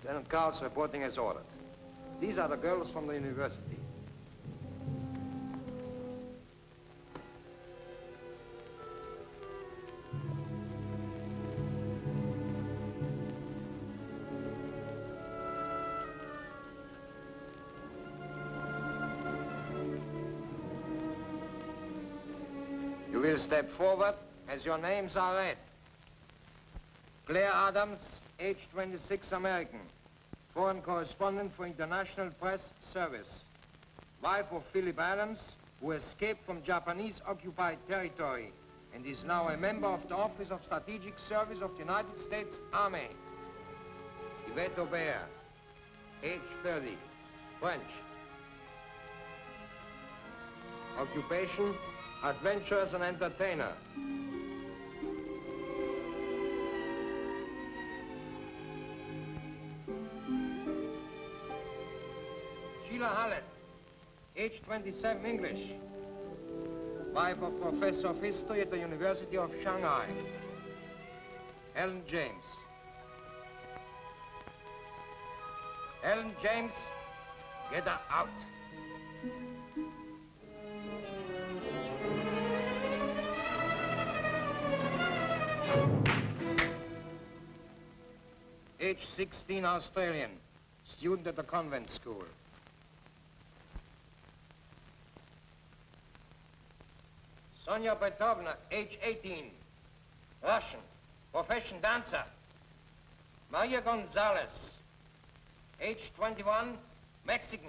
Lieutenant Karls reporting as ordered. These are the girls from the university. You will step forward as your names are read. Claire Adams, age 26, American. Foreign correspondent for International Press Service. Wife of Philip Adams, who escaped from Japanese-occupied territory and is now a member of the Office of Strategic Service of the United States Army. Yvette Aubert, age 30, French. Occupation, adventurous and entertainer. Sheila Hallett, age 27, English. Wife of Professor of History at the University of Shanghai. Helen James. Helen James, get her out. Age 16, Australian. Student at the convent school. Sonia Petrovna, age 18, Russian, profession dancer. Maria Gonzalez, age 21, Mexican.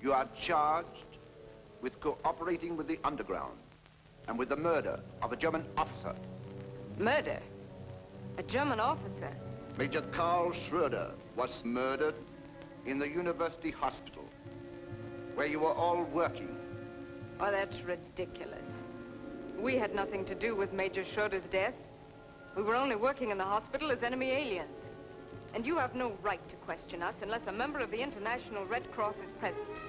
You are charged with cooperating with the underground and with the murder of a German officer. Murder? A German officer? Major Karl Schroeder was murdered in the university hospital, where you were all working. Oh, that's ridiculous. We had nothing to do with Major Schroeder's death. We were only working in the hospital as enemy aliens. And you have no right to question us unless a member of the International Red Cross is present.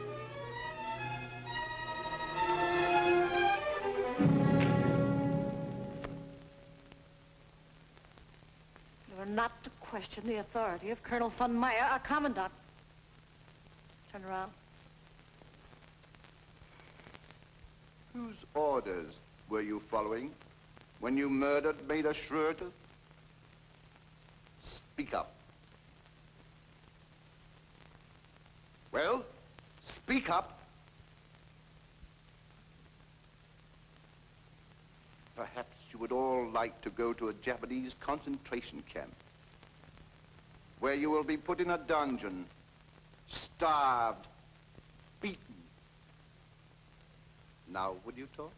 You are not to question the authority of Colonel von Meyer, our commandant. Turn around. Whose orders were you following when you murdered Major Schroeder? Speak up. Well, speak up. Perhaps you would all like to go to a Japanese concentration camp, where you will be put in a dungeon, starved, beaten. Now, would you talk?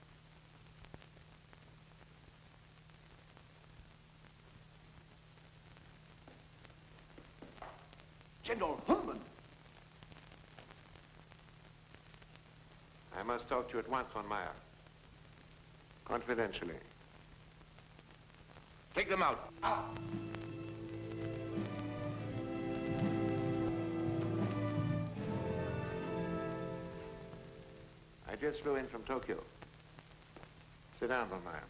General Hullman! I must talk to you at once, von Meyer. Confidentially. Take them out. Out! I just flew in from Tokyo. Sit down, von Meyer.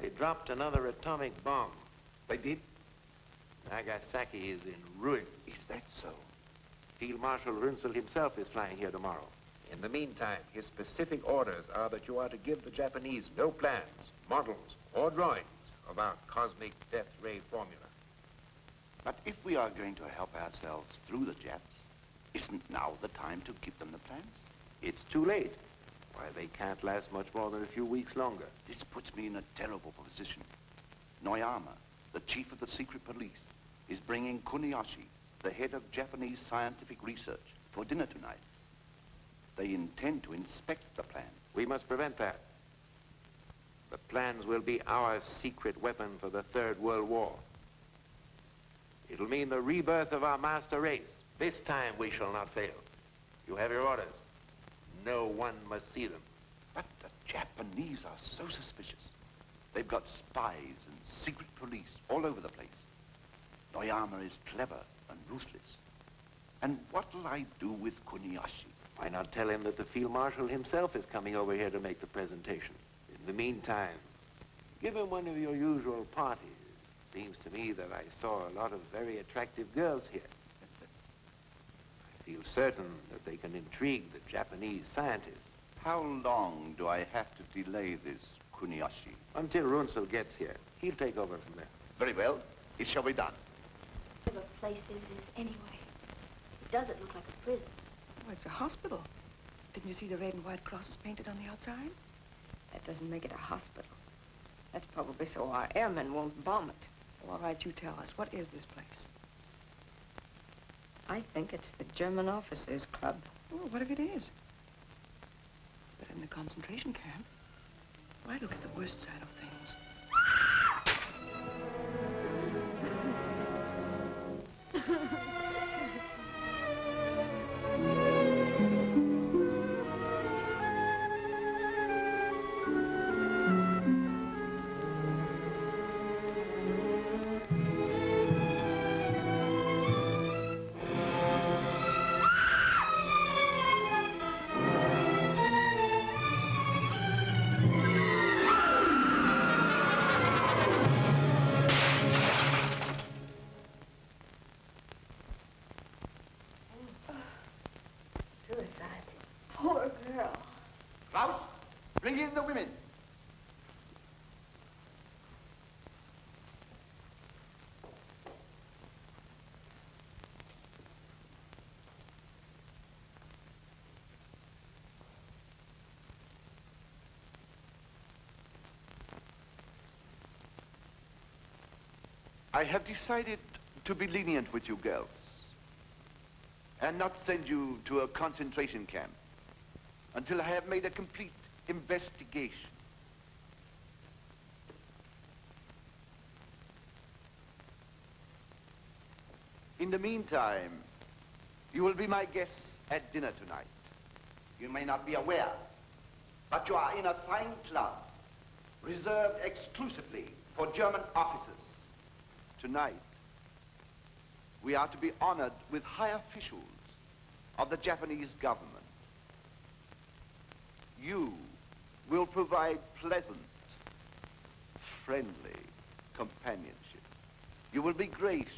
They dropped another atomic bomb. They did? Nagasaki is in ruins. Is that so? Field Marshal Runzel himself is flying here tomorrow. In the meantime, his specific orders are that you are to give the Japanese no plans, models, or drawings of our cosmic death ray formula. But if we are going to help ourselves through the Japs, isn't now the time to give them the plans? It's too late. Why, they can't last much more than a few weeks longer. This puts me in a terrible position. Noyama, the chief of the secret police, is bringing Kuniyoshi, the head of Japanese scientific research, for dinner tonight. They intend to inspect the plans. We must prevent that. The plans will be our secret weapon for the Third World War. It'll mean the rebirth of our master race. This time we shall not fail. You have your orders. No one must see them. But the Japanese are so suspicious. They've got spies and secret police all over the place. Noyama is clever and ruthless. And what'll I do with Kuniyoshi? Why not tell him that the Field Marshal himself is coming over here to make the presentation? In the meantime, give him one of your usual parties. Seems to me that I saw a lot of very attractive girls here. I feel certain that they can intrigue the Japanese scientists. How long do I have to delay this, Kuniyoshi? Until Runzel gets here. He'll take over from there. Very well. It shall be done. What kind of place is this, anyway? It doesn't look like a prison. Oh, it's a hospital. Didn't you see the red and white crosses painted on the outside? That doesn't make it a hospital. That's probably so our airmen won't bomb it. Well, all right, you tell us. What is this place? I think it's the German Officers Club. Oh, what if it is? But in the concentration camp, why look at the worst side of things? Poor girl. Klaus, bring in the women. I have decided to be lenient with you girls and not send you to a concentration camp until I have made a complete investigation. In the meantime, you will be my guests at dinner tonight. You may not be aware, but you are in a fine club reserved exclusively for German officers. Tonight, we are to be honored with high officials of the Japanese government. You will provide pleasant, friendly companionship. You will be gracious.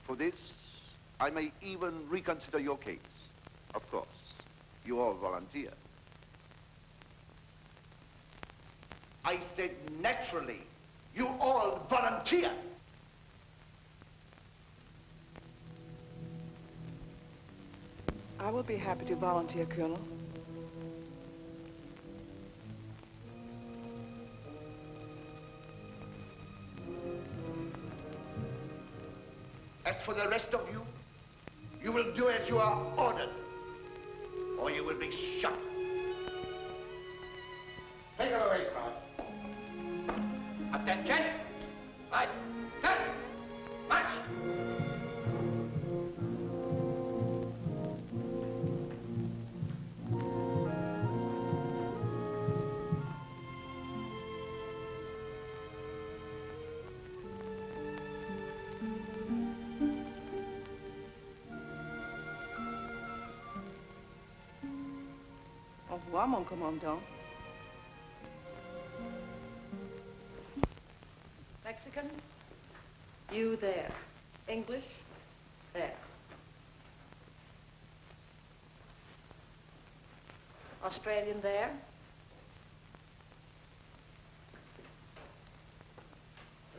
For this, I may even reconsider your case. Of course, you all volunteer. I said naturally, you all volunteer. I will be happy to volunteer, Colonel. As for the rest of you, you will do as you are ordered, or you will be shot. Take her away, Claude. Attention! Right, cut! March! Au revoir, mon commandant. Mexican, you there. English, there. Australian there.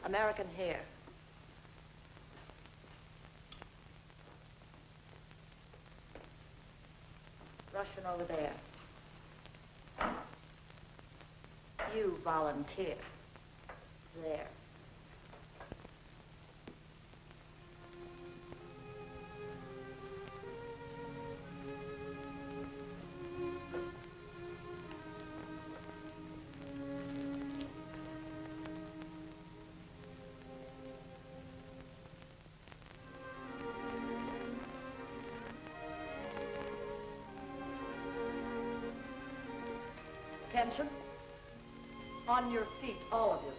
American here. Russian over there. You volunteer. There. Attention. On your feet, all of you.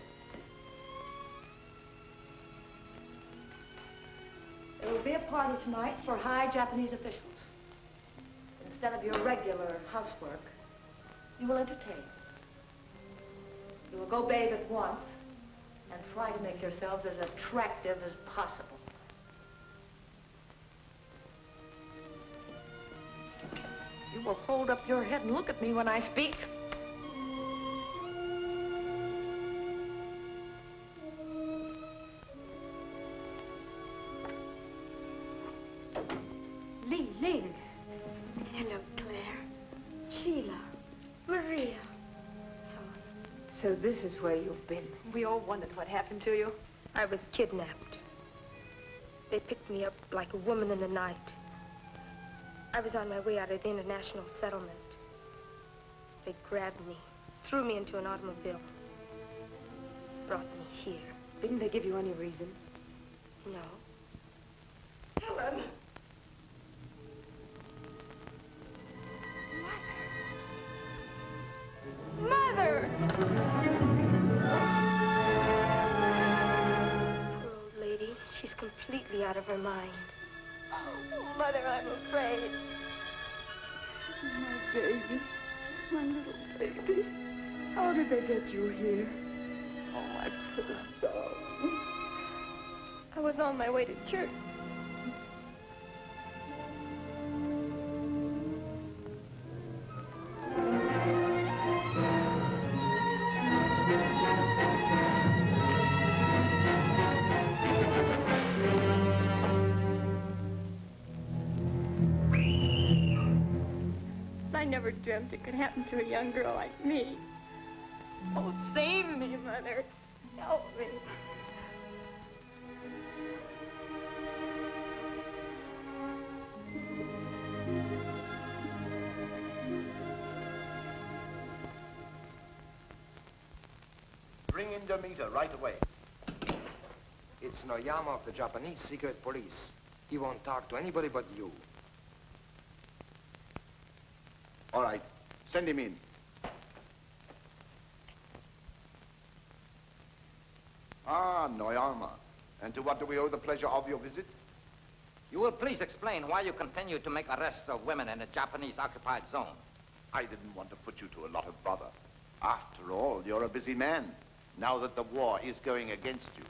There will be a party tonight for high Japanese officials. Instead of your regular housework, you will entertain. You will go bathe at once and try to make yourselves as attractive as possible. You will hold up your head and look at me when I speak. Ling Ling. Hello, Claire. Sheila. Maria. So this is where you've been. We all wondered what happened to you. I was kidnapped. They picked me up like a woman in the night. I was on my way out of the international settlement. They grabbed me, threw me into an automobile, brought me here. Didn't they give you any reason? No. Helen! Mother! Poor old lady. She's completely out of her mind. Oh, Mother, I'm afraid. My baby. My little baby. How did they get you here? Oh, my poor darling. I was on my way to church. I never dreamt it could happen to a young girl like me. Oh, save me, Mother. Help me. Bring in Demeter right away. It's Noyama of the Japanese secret police. He won't talk to anybody but you. All right, send him in. Ah, Noyama. And to what do we owe the pleasure of your visit? You will please explain why you continue to make arrests of women in the Japanese-occupied zone. I didn't want to put you to a lot of bother. After all, you're a busy man, now that the war is going against you.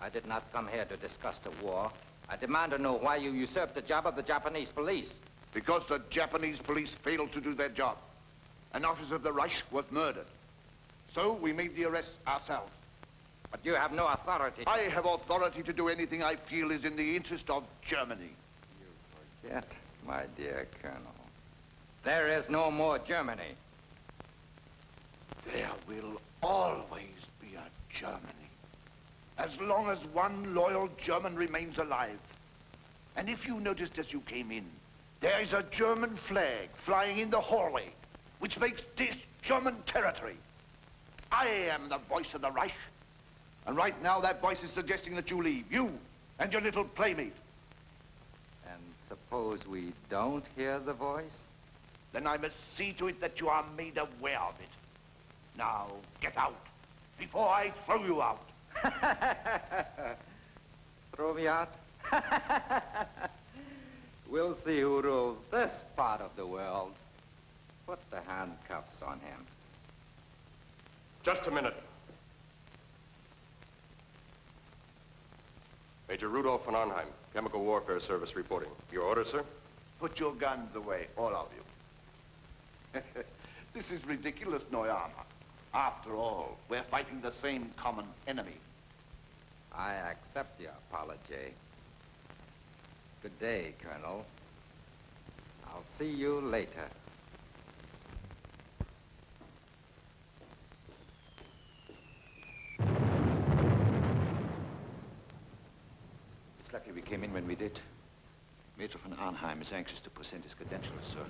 I did not come here to discuss the war. I demand to know why you usurped the job of the Japanese police. Because the Japanese police failed to do their job. An officer of the Reich was murdered. So we made the arrest ourselves. But you have no authority. I have authority to do anything I feel is in the interest of Germany. You forget, my dear Colonel. There is no more Germany. There will always be a Germany. As long as one loyal German remains alive. And if you noticed as you came in, there is a German flag flying in the hallway, which makes this German territory. I am the voice of the Reich. And right now that voice is suggesting that you leave. You and your little playmate. And suppose we don't hear the voice? Then I must see to it that you are made aware of it. Now, get out, before I throw you out. Throw me out? We'll see who rules this part of the world. Put the handcuffs on him. Just a minute. Major Rudolph von Arnheim, Chemical Warfare Service reporting. Your orders, sir? Put your guns away, all of you. This is ridiculous, Noyama. After all, we're fighting the same common enemy. I accept your apology. Good day, Colonel. I'll see you later. It's lucky we came in when we did. Major von Arnheim is anxious to present his credentials, sir.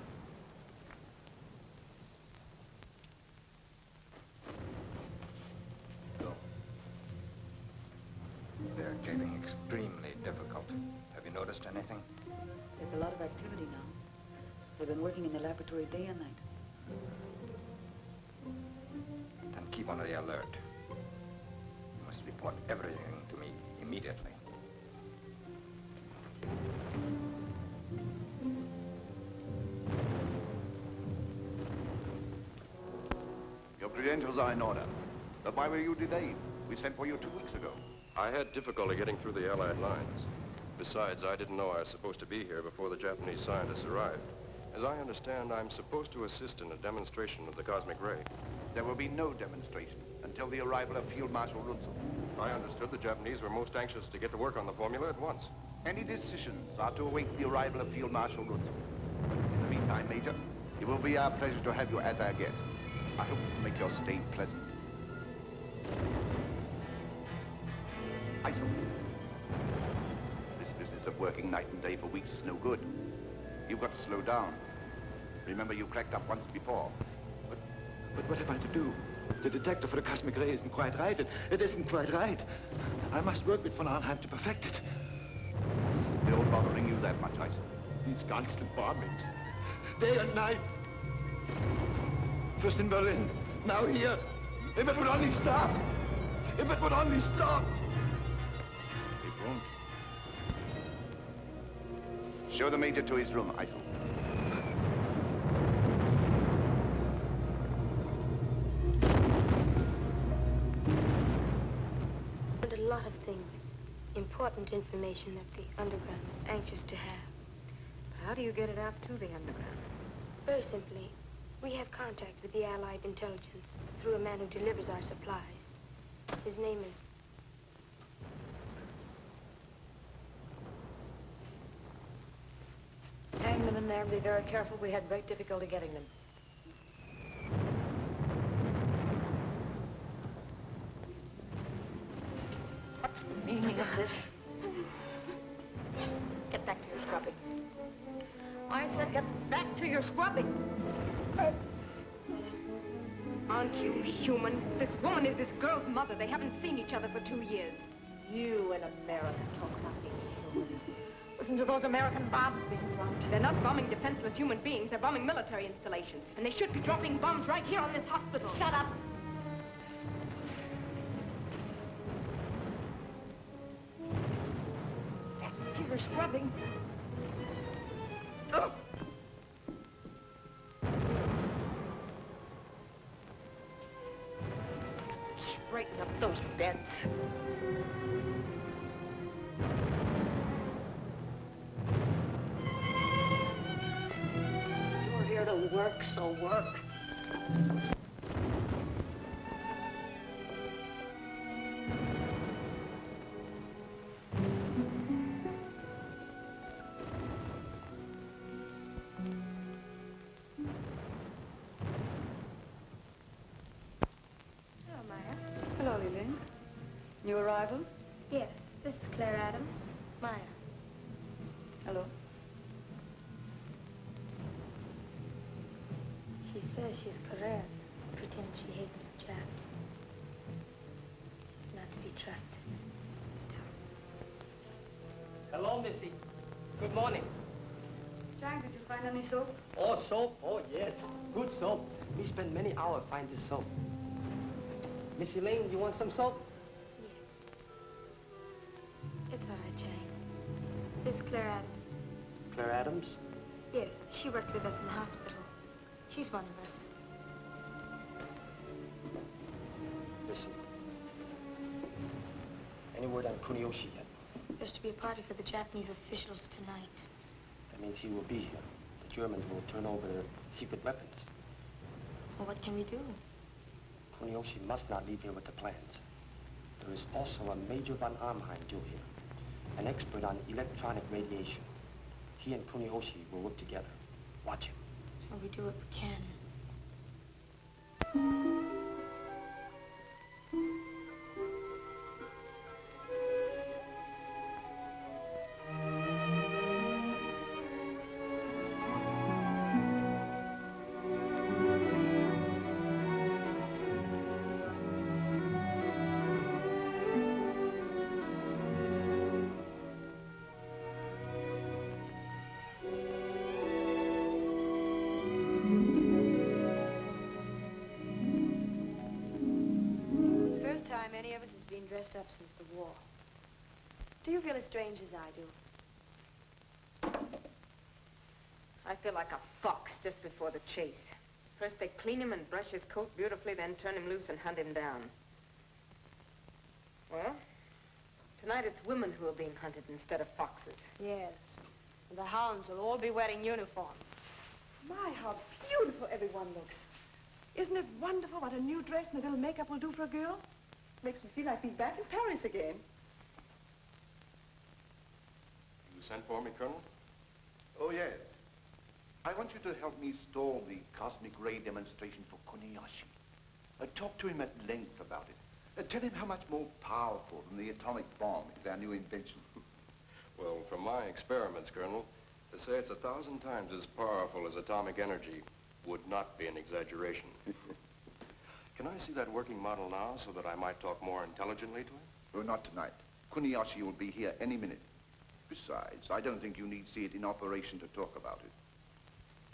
Go. They're getting extremely difficult. Have you noticed anything? There's a lot of activity now. They've been working in the laboratory day and night. Then keep on the alert. You must report everything to me immediately. Your credentials are in order. But why were you delayed? We sent for you 2 weeks ago. I had difficulty getting through the Allied lines. Besides, I didn't know I was supposed to be here before the Japanese scientists arrived. As I understand, I'm supposed to assist in a demonstration of the cosmic ray. There will be no demonstration until the arrival of Field Marshal Runzel. I understood the Japanese were most anxious to get to work on the formula at once. Any decisions are to await the arrival of Field Marshal Runzel. In the meantime, Major, it will be our pleasure to have you as our guest. I hope you make your stay pleasant. Isel. This business of working night and day for weeks is no good. You've got to slow down. Remember, you cracked up once before. But what am I to do? The detector for the cosmic ray isn't quite right. It isn't quite right. I must work with von Arnheim to perfect it. Still bothering you that much, Isel? These constant bombings. Day and night. First in Berlin, now here. If it would only stop. If it would only stop. It won't. Show the Major to his room, Isel. And a lot of things. Important information that the underground is anxious to have. How do you get it out to the underground? Very simply, we have contact with the Allied intelligence through a man who delivers our supplies. His name is... Hang them in there and be very careful. We had great difficulty getting them. What's the meaning of this? Get back to your scrubbing. I said get back to your scrubbing. Aren't you human? This woman is this girl's mother. They haven't seen each other for 2 years. You in America talk about being human. Listen to those American bombs being dropped. They're not bombing defenseless human beings. They're bombing military installations. And they should be dropping bombs right here on this hospital. Shut up. Back to your scrubbing. Oh. Straighten up those beds. You're here to work, so work. Hello, Maya. Hello, Lillian. New arrival? Yes, this is Claire Adams. Maya. Hello. She says she's Korean. Pretends she hates the Japs. She's not to be trusted. Hello, Missy. Good morning. Jack, did you find any soap? Oh, soap? Oh, yes. Good soap. We spent many hours finding this soap. Miss Elaine, you want some soap? It's all right, Jane. This is Claire Adams. Claire Adams? Yes, she worked with us in the hospital. She's one of us. Listen. Any word on Kuniyoshi yet? There's to be a party for the Japanese officials tonight. That means he will be here. The Germans will turn over their secret weapons. Well, what can we do? Kuniyoshi must not leave here with the plans. There is also a Major von Arnheim due here, an expert on electronic radiation. He and Kuniyoshi will work together. Watch him. Well, we do what we can. been dressed up since the war. Do you feel as strange as I do? I feel like a fox just before the chase. First they clean him and brush his coat beautifully, then turn him loose and hunt him down. Well, tonight it's women who are being hunted instead of foxes. Yes. And the hounds will all be wearing uniforms. My, how beautiful everyone looks. Isn't it wonderful what a new dress and a little makeup will do for a girl? Makes me feel like being back in Paris again. You sent for me, Colonel? Oh, yes. I want you to help me stall the cosmic ray demonstration for Kuniyoshi. Talk to him at length about it. Tell him how much more powerful than the atomic bomb is our new invention. Well, from my experiments, Colonel, to say it's 1,000 times as powerful as atomic energy would not be an exaggeration. Can I see that working model now so that I might talk more intelligently to him? Oh, not tonight. Kuniyoshi will be here any minute. Besides, I don't think you need see it in operation to talk about it.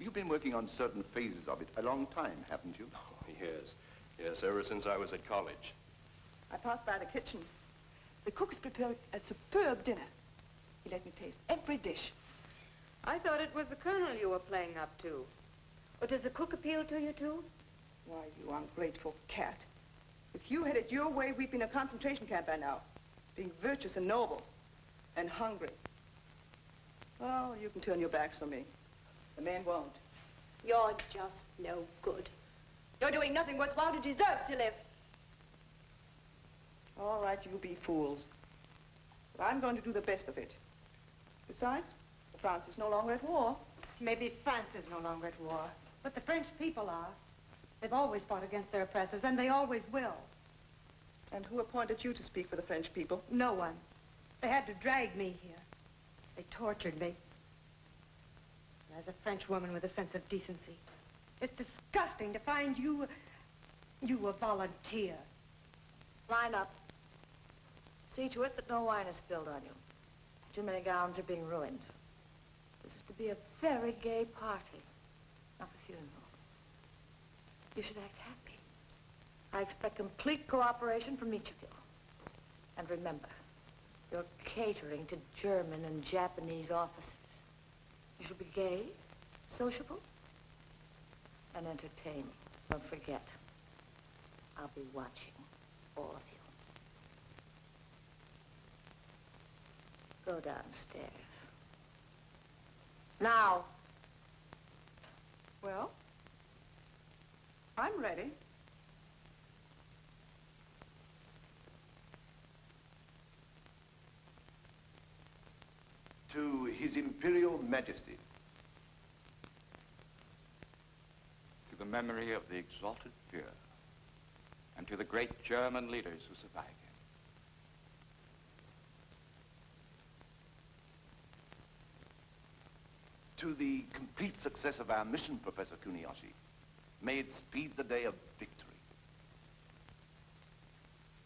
You've been working on certain phases of it a long time, haven't you? Oh, yes. Yes, ever since I was at college. I passed by the kitchen. The cook has prepared a superb dinner. He let me taste every dish. I thought it was the colonel you were playing up to. Or does the cook appeal to you, too? Why, you ungrateful cat. If you had it your way, we'd be in a concentration camp by now. Being virtuous and noble. And hungry. Well, you can turn your backs on me. The man won't. You're just no good. You're doing nothing worthwhile to deserve to live. All right, you be fools. But I'm going to do the best of it. Besides, France is no longer at war. Maybe France is no longer at war, but the French people are. They've always fought against their oppressors, and they always will. And who appointed you to speak for the French people? No one. They had to drag me here. They tortured me. As a French woman with a sense of decency, it's disgusting to find you a volunteer. Line up. See to it that no wine is spilled on you. Too many gowns are being ruined. This is to be a very gay party, not a funeral. You should act happy. I expect complete cooperation from each of you. And remember, you're catering to German and Japanese officers. You should be gay, sociable, and entertaining. Don't forget, I'll be watching all of you. Go downstairs. Now. Well, I'm ready. To His Imperial Majesty. To the memory of the exalted Führer, and to the great German leaders who survived him. To the complete success of our mission, Professor Kuniyoshi. May it speed the day of victory.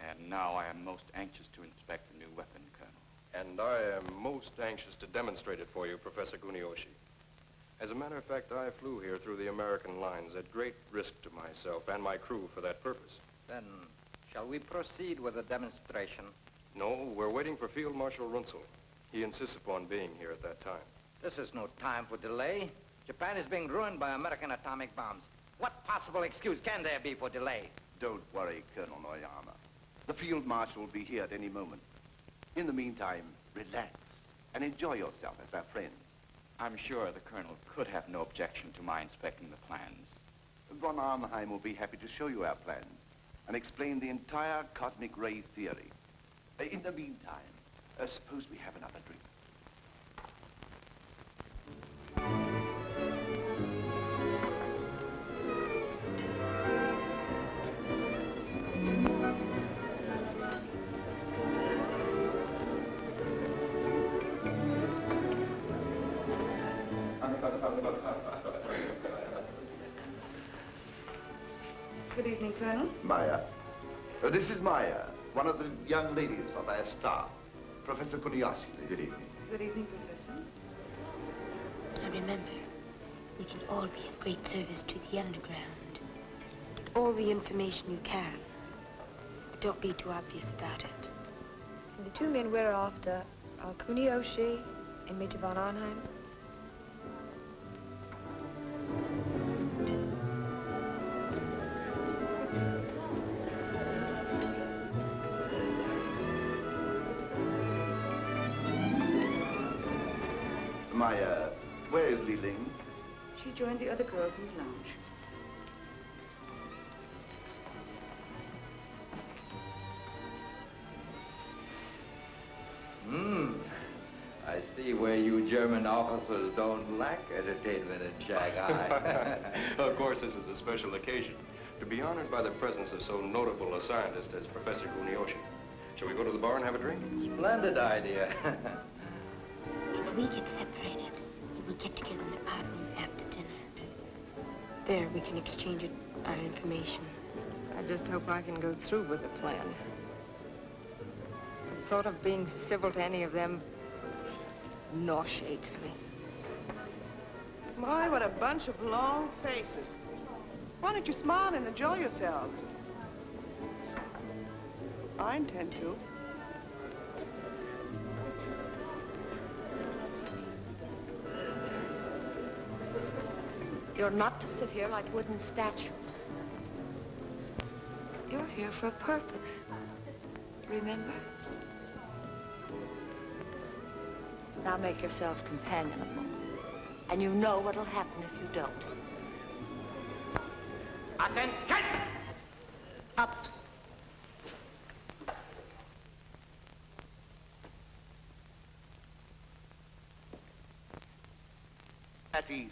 And now I am most anxious to inspect the new weapon, Colonel. And I am most anxious to demonstrate it for you, Professor Kuniyoshi. As a matter of fact, I flew here through the American lines at great risk to myself and my crew for that purpose. Then, shall we proceed with the demonstration? No, we're waiting for Field Marshal Runzel. He insists upon being here at that time. This is no time for delay. Japan is being ruined by American atomic bombs. What possible excuse can there be for delay? Don't worry, Colonel Noyama. The Field Marshal will be here at any moment. In the meantime, relax and enjoy yourself as our friends. I'm sure the Colonel could have no objection to my inspecting the plans. Von Arnheim will be happy to show you our plans and explain the entire cosmic ray theory. In the meantime, suppose we have another drink. Good evening, Colonel. Maya. This is Maya, one of the young ladies of our staff. Professor Kuniyoshi. Good evening. Good evening, Professor. And remember, you can all be of great service to the underground. Get all the information you can. Don't be too obvious about it. And the two men we're after are Kuniyoshi and Major von Arnheim. Maya, where is Li Ling? She joined the other girls in the lounge. I see where you German officers don't lack entertainment in Shanghai. Of course, this is a special occasion. To be honored by the presence of so notable a scientist as Professor Kuniyoshi. Shall we go to the bar and have a drink? Splendid idea. If we get separated, we will get together in the powder room after dinner. There, we can exchange our information. I just hope I can go through with the plan. The thought of being civil to any of them nauseates me. My, what a bunch of long faces. Why don't you smile and enjoy yourselves? I intend to. You're not to sit here like wooden statues. You're here for a purpose. Remember? Now make yourself companionable. And you know what'll happen if you don't. Attention! Up. At ease.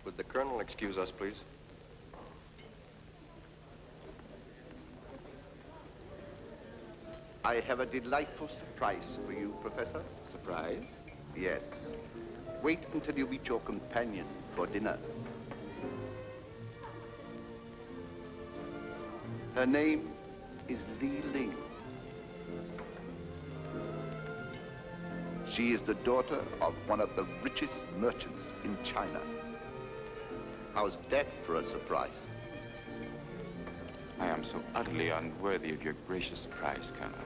Would the Colonel excuse us, please? I have a delightful surprise for you, Professor. Surprise? Yes. Wait until you meet your companion for dinner. Her name is Li Ling. She is the daughter of one of the richest merchants in China. How's that for a surprise? I am so utterly unworthy of your gracious prize, Colonel.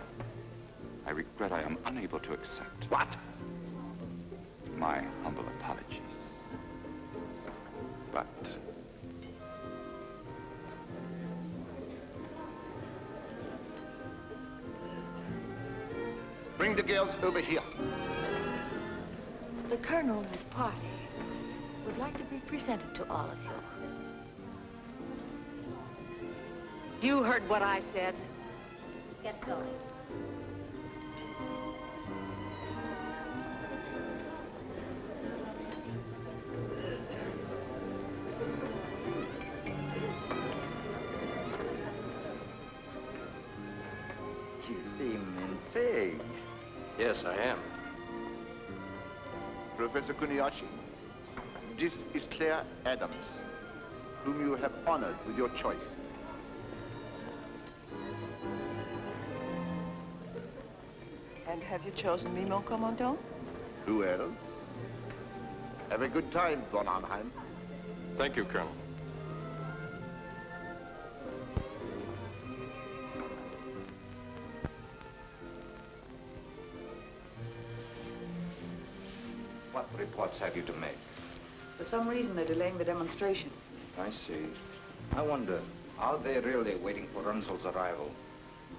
I regret I am unable to accept. What? My humble apologies. But bring the girls over here. The Colonel and his party would like to be presented to all of you. You heard what I said. Get going. You seem intrigued. Yes, I am. Professor Kuniyoshi, this is Claire Adams, whom you have honored with your choice. And have you chosen me, mon commandant? Who else? Have a good time, von Arnheim. Thank you, Colonel. What reports have you to make? For some reason, they're delaying the demonstration. I see. I wonder, are they really waiting for Runzel's arrival?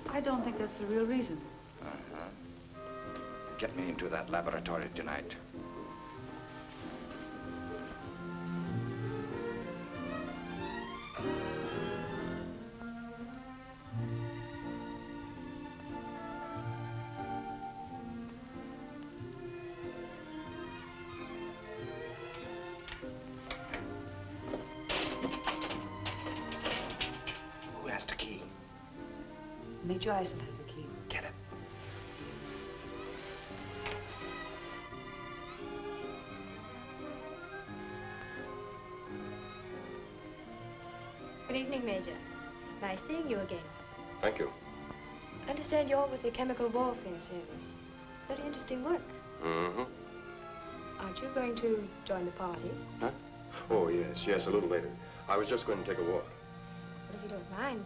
I don't think that's the real reason. Uh-huh. Get me into that laboratory tonight. Who has the key? Major Eisen has the key. Get it. Good evening, Major. Nice seeing you again. Thank you. I understand you're with the Chemical Warfare Service. Very interesting work. Mm-hmm. Aren't you going to join the party? Huh? Oh, yes, a little later. I was just going to take a walk. But if you don't mind,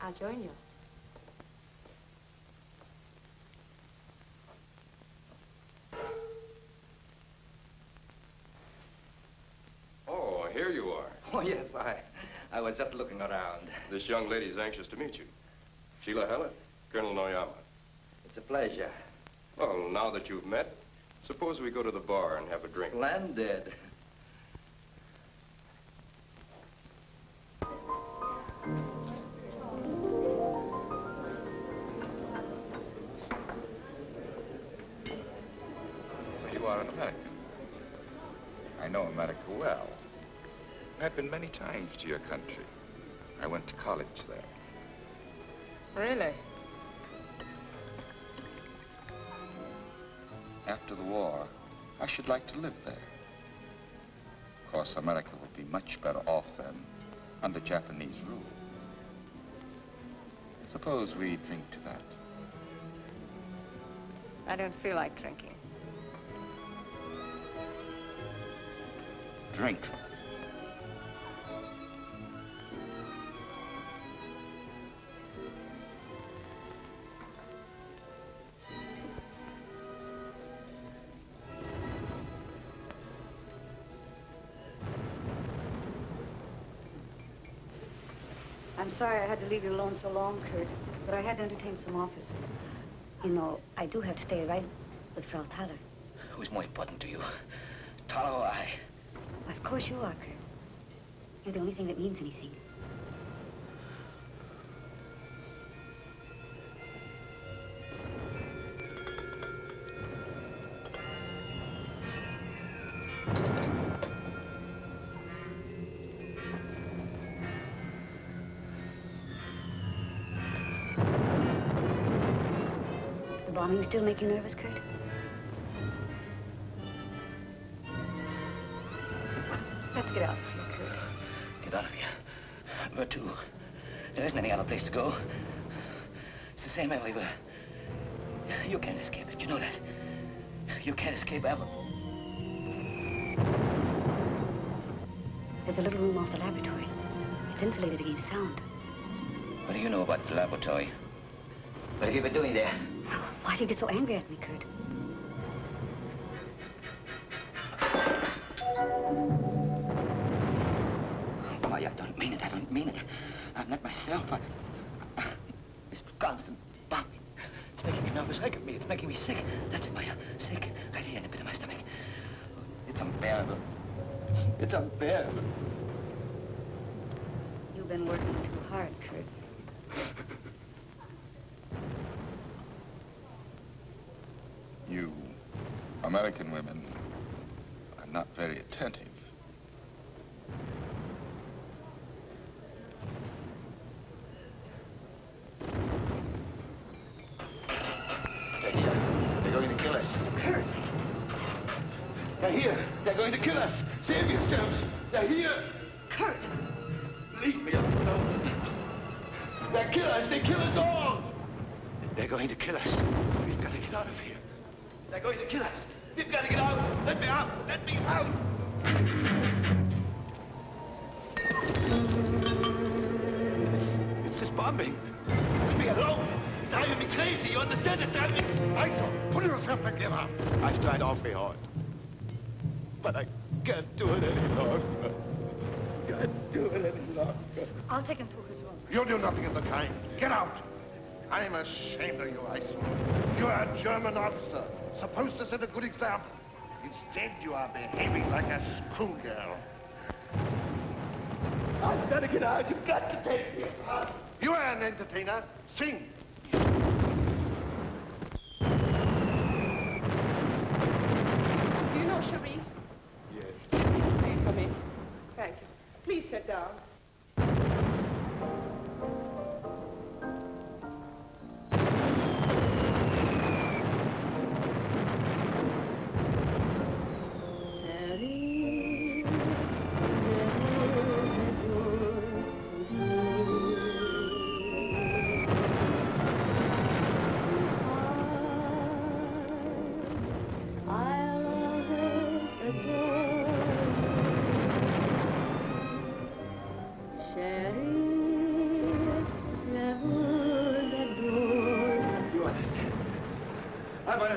I'll join you. Oh, here you are. Oh, yes, I was just looking around. This young lady's anxious to meet you. Sheila Hallett, Colonel Noyama. It's a pleasure. Well, now that you've met, suppose we go to the bar and have a drink. Splendid. So you are an American. I know America well. I've been many times to your country. I went to college there. Really? After the war, I should like to live there. Of course, America would be much better off then under Japanese rule. Suppose we drink to that. I don't feel like drinking. Drink. I'm sorry I had to leave you alone so long, Kurt, but I had to entertain some officers. You know, I do have to stay right with Frau Thaler. Who's more important to you? Thaler or I? Of course you are, Kurt. You're the only thing that means anything. Bombing still make you nervous, Kurt? Let's get out of here, Kurt. Get out of here. Where to? There isn't any other place to go. It's the same everywhere. You can't escape it, you know that. You can't escape ever. There's a little room off the laboratory. It's insulated against sound. What do you know about the laboratory? What have you been doing there? Why do you get so angry at me, Kurt? Why, I don't mean it. I don't mean it. I'm not myself. This constant bombing. It's making me nervous. Look at me. It's making me sick. That's it, Maya. Sick. Right here in the pit of my stomach. It's unbearable. It's unbearable. You've been working too hard, Kurt. You American women are not very attentive. They're here. They're going to kill us. Kurt! They're here. They're going to kill us. Save yourselves. They're here. Kurt! Leave me alone. They kill us. They kill us all. They're going to kill us. We've got to get out of here. They're going to kill us. We've got to get out. Let me out. Let me out. It's this bombing. Leave me alone. It's driving me crazy. You understand? It's driving me... Michael, pull yourself together. I've tried awfully hard. But I can't do it any longer. Can't do it any longer. I'll take him to his room. You'll do nothing of the kind. Get out. I'm ashamed of you, Iceland. You are a German officer, supposed to set a good example. Instead, you are behaving like a schoolgirl. I've got to get out. You've got to take me out. You are an entertainer. Sing. Do you know Cherie? Yes. Please come in. Thank you. Please sit down.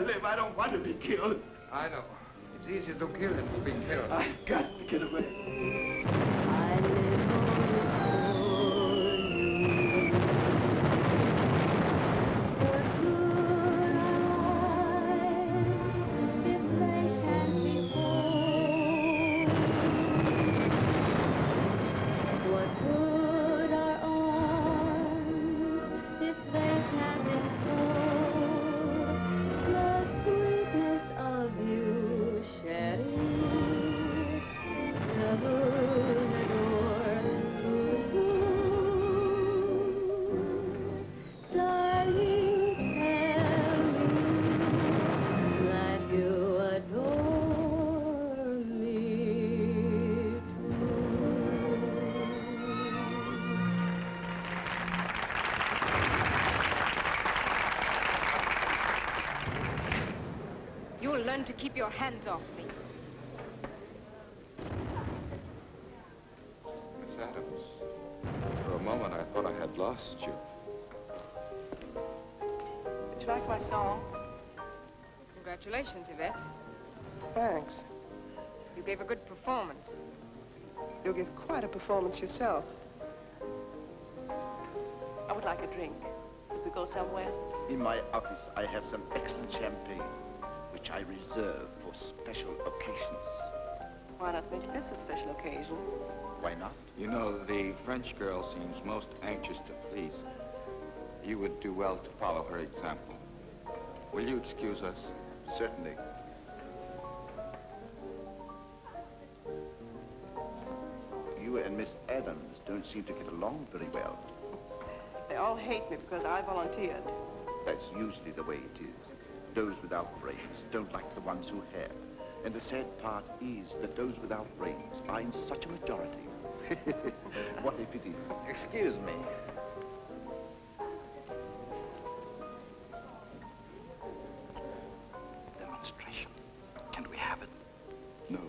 to live. I don't want to be killed. I know. It's easier to kill than to be killed. I've got to get away. You'll learn to keep your hands off me. Miss Adams, for a moment I thought I had lost you. Did you like my song? Congratulations, Yvette. Thanks. You gave a good performance. You'll give quite a performance yourself. I would like a drink. Could we go somewhere? In my office, I have some excellent champagne, which I reserve for special occasions. Why not make this a special occasion? Why not? You know, the French girl seems most anxious to please. You would do well to follow her example. Will you excuse us? Certainly. You and Miss Adams don't seem to get along very well. They all hate me because I volunteered. That's usually the way it is. Those without brains don't like the ones who have. And the sad part is that those without brains are in such a majority. What a pity. Excuse me. Demonstration. Can we have it? No.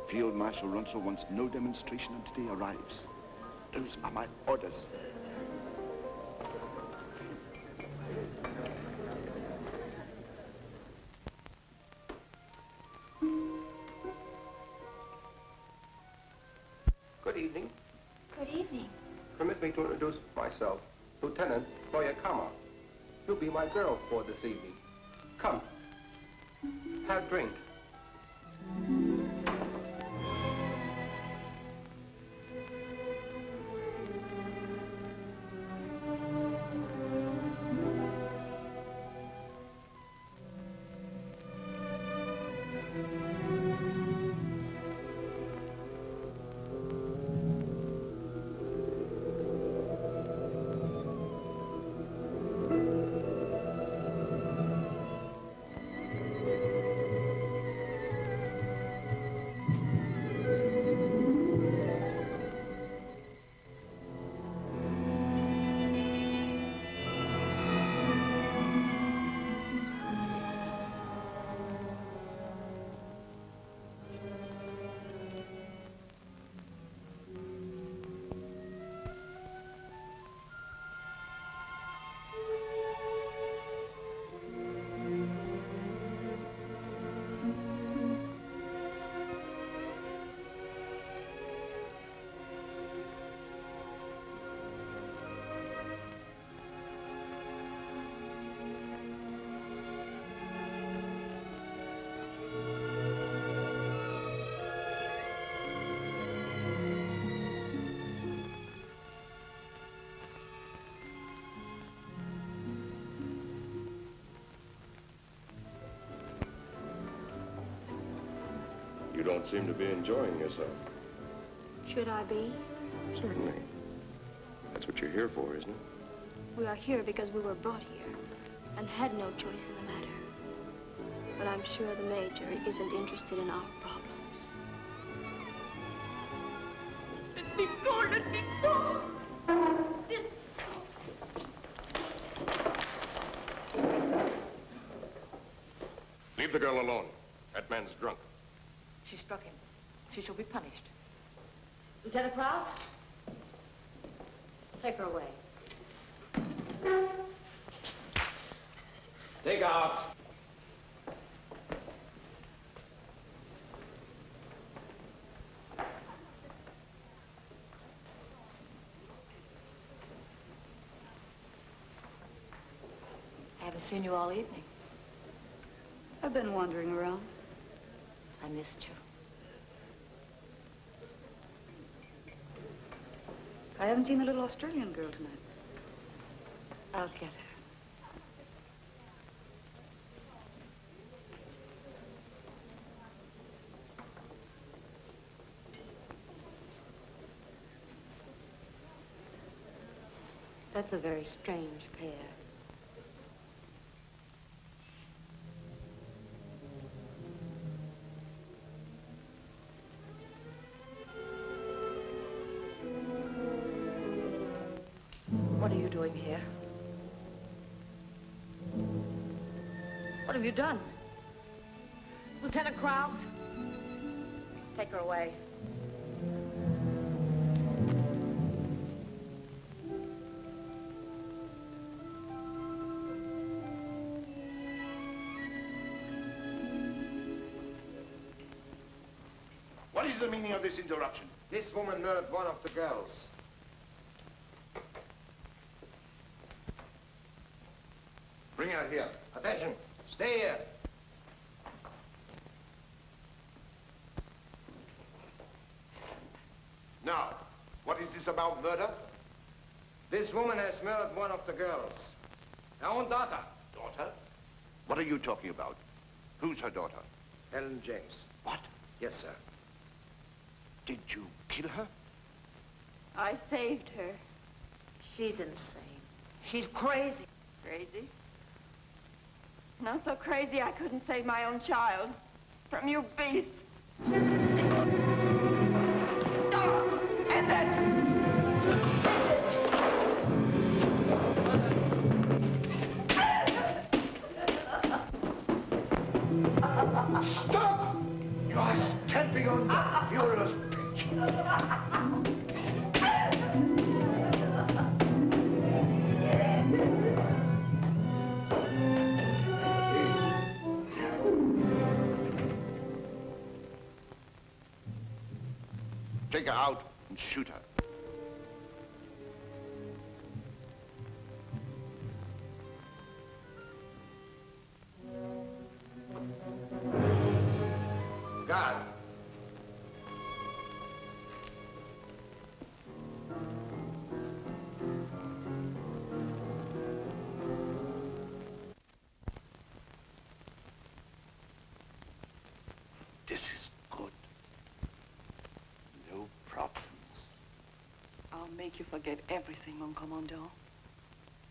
Field Marshal Runsell wants no demonstration until he arrives. Those are my orders. Good evening. Good evening. Permit me to introduce myself, Lieutenant Koyakama. You'll be my girl for this evening. Come, have drink. You don't seem to be enjoying yourself. Should I be? Certainly. That's what you're here for, isn't it? We are here because we were brought here and had no choice in the matter. But I'm sure the Major isn't interested in our problems. Let me go, let me go! Leave the girl alone. That man's drunk. She struck him. She shall be punished. Lieutenant Krause? Take her away. Take out. seen you all evening. I've been wandering around. I missed you. I haven't seen the little Australian girl tonight. I'll get her. That's a very strange pair. What are you doing here? What have you done? Lieutenant Krause? Take her away. What is the meaning of this interruption? This woman murdered one of the girls. Bring her here. Attention. Stay here. Now, what is this about murder? This woman has murdered one of the girls. Her own daughter. Daughter? What are you talking about? Who's her daughter? Helen James. What? Yes, sir. Did you kill her? I saved her. She's insane. She's crazy. Crazy? Not so crazy I couldn't save my own child from you beasts. Stop! You are stamping on the Fuhrer's pitch. Take her out and shoot her. Guard. This is good. No problems. I'll make you forget everything, mon commandant.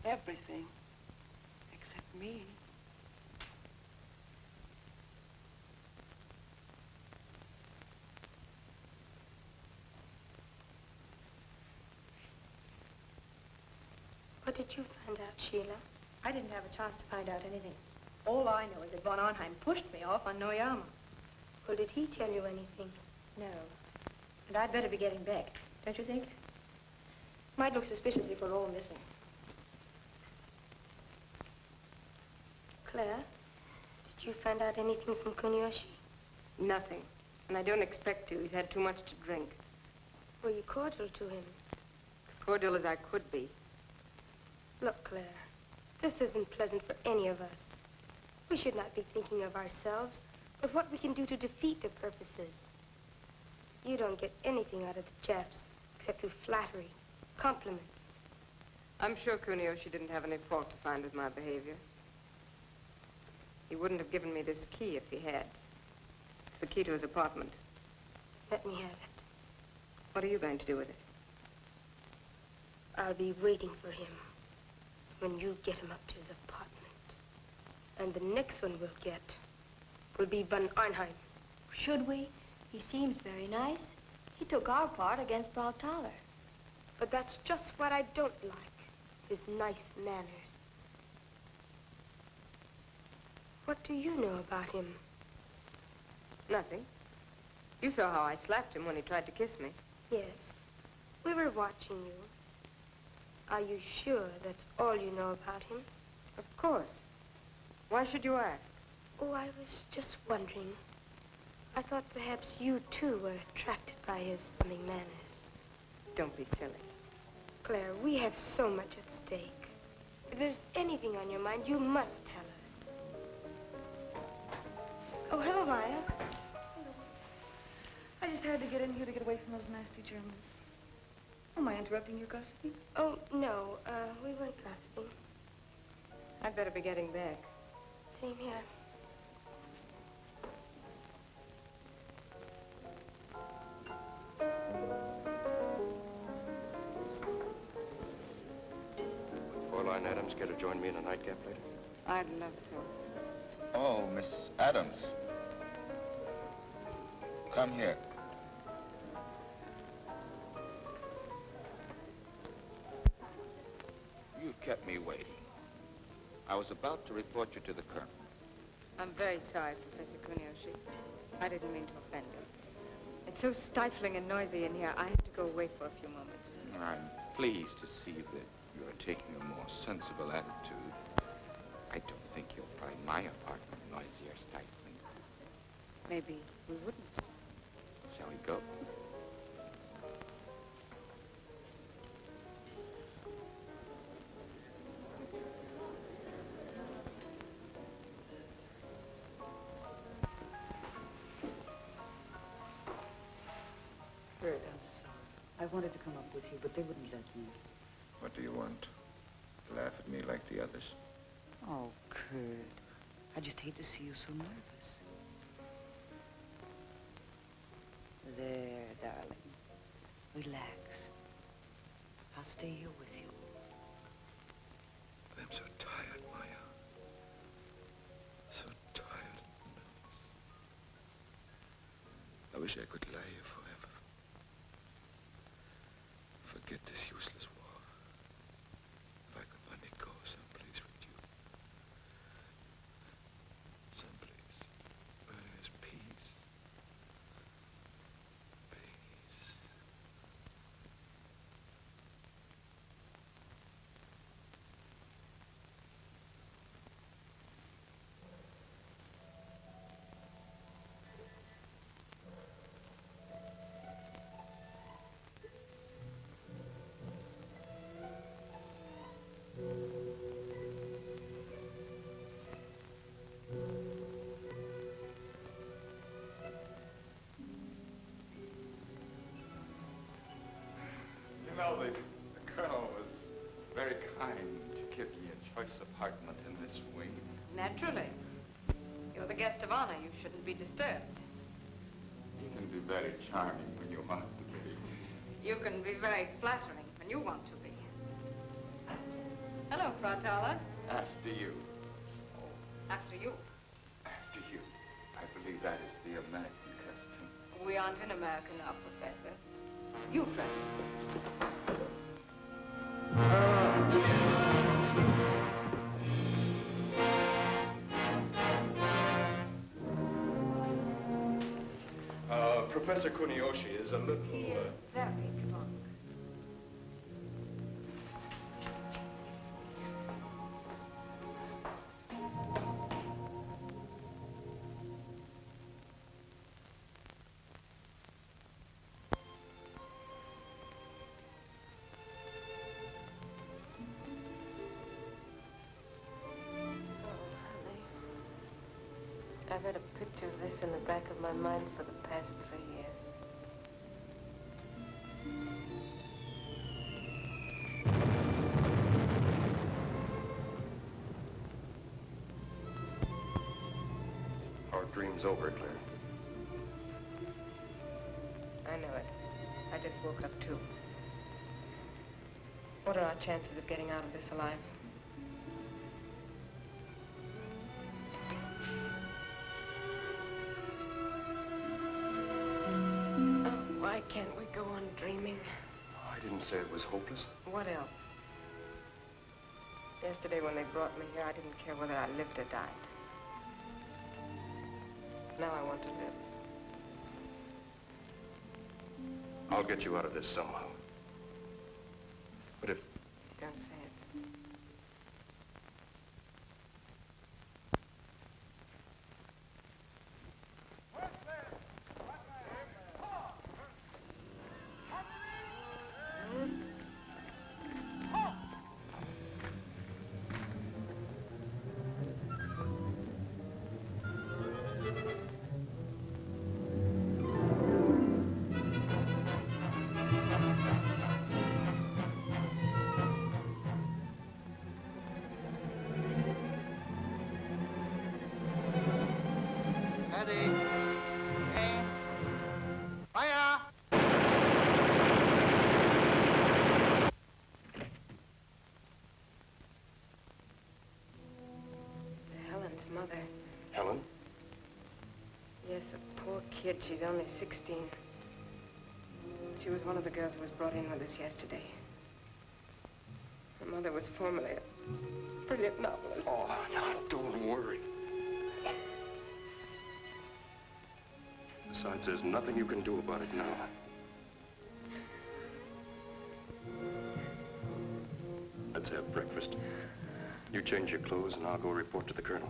Everything. Except me. What did you find out, Sheila? I didn't have a chance to find out anything. All I know is that von Arnheim pushed me off on Noyama. Well, did he tell you anything? No. And I'd better be getting back, don't you think? Might look suspicious if we're all missing. Claire, did you find out anything from Kuniyoshi? Nothing. And I don't expect to. He's had too much to drink. Were you cordial to him? As cordial as I could be. Look, Claire, this isn't pleasant for any of us. We should not be thinking of ourselves, but what we can do to defeat their purposes. You don't get anything out of the Japs, except through flattery, compliments. I'm sure Kuniyoshi didn't have any fault to find with my behavior. He wouldn't have given me this key if he had. It's the key to his apartment. Let me have it. What are you going to do with it? I'll be waiting for him when you get him up to his apartment. And the next one we'll get will be von Arnheim. Should we? He seems very nice. He took our part against Frau Thaler. But that's just what I don't like, his nice manners. What do you know about him? Nothing. You saw how I slapped him when he tried to kiss me. Yes, we were watching you. Are you sure that's all you know about him? Of course. Why should you ask? Oh, I was just wondering. I thought perhaps you, too, were attracted by his funny manners. Don't be silly. Claire, we have so much at stake. If there's anything on your mind, you must tell us. Oh, hello, Maya. I just had to get in here to get away from those nasty Germans. Am I interrupting your gossiping? Oh, no. We weren't gossiping. I'd better be getting back. Same here. Fräulein Adams care to join me in a nightcap later? I'd love to. Oh, Miss Adams. Come here. You kept me waiting. I was about to report you to the colonel. I'm very sorry, Professor Kuniyoshi. I didn't mean to offend him. It's so stifling and noisy in here, I have to go away for a few moments. I'm pleased to see that you're taking a more sensible attitude. I don't think you'll find my apartment noisy or stifling. Maybe we wouldn't. Shall we go? Kurt, I'm sorry. I wanted to come up with you, but they wouldn't let me. What do you want? Laugh at me like the others? Oh, Kurt. I just hate to see you so nervous. There, darling. Relax. I'll stay here with you. I'm so tired, Maya. So tired and nervous. I wish I could lie here forever. Forget this useless war. If I could only go someplace with you. Someplace where there's peace. Peace. You know, the colonel was very kind to give me a choice apartment in this wing. Naturally. You're the guest of honor. You shouldn't be disturbed. You can be very charming when you want to be. You can be very flattering when you want to be. Hello, Pratala. After you. After you. After you. I believe that is the American custom. We aren't in America now, Professor. You first. Professor Kuniyoshi is a little... He is very drunk. I've had a picture of this in the back of my mind for the past 3 years. Our dream's over, Claire. I know it. I just woke up, too. What are our chances of getting out of this alive? Why can't we go on dreaming? I didn't say it was hopeless. What else? Yesterday when they brought me here, I didn't care whether I lived or died. Now I want to live. I'll get you out of this somehow. But if... Don't say it. she's only 16. She was one of the girls who was brought in with us yesterday. Her mother was formerly a brilliant novelist. Oh, now, don't worry. Besides, there's nothing you can do about it now. Let's have breakfast. You change your clothes and I'll go report to the colonel.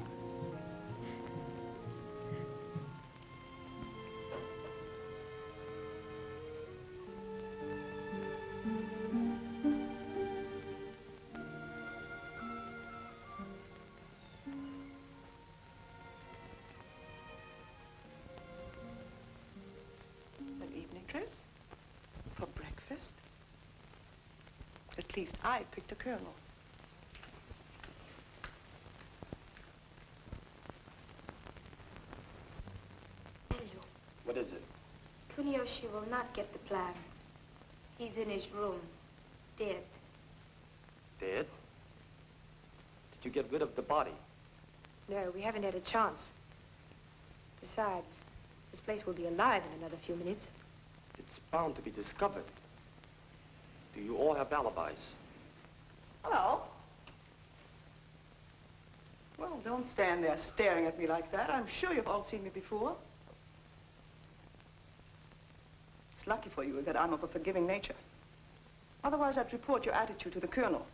An evening dress? For breakfast? At least I picked a colonel. What is it? Kuniyoshi will not get the plan. He's in his room, dead. Dead? Did you get rid of the body? No, we haven't had a chance. Besides, this place will be alive in another few minutes. It's bound to be discovered. Do you all have alibis? Hello. Well, don't stand there staring at me like that. I'm sure you've all seen me before. It's lucky for you that I'm of a forgiving nature. Otherwise, I'd report your attitude to the colonel.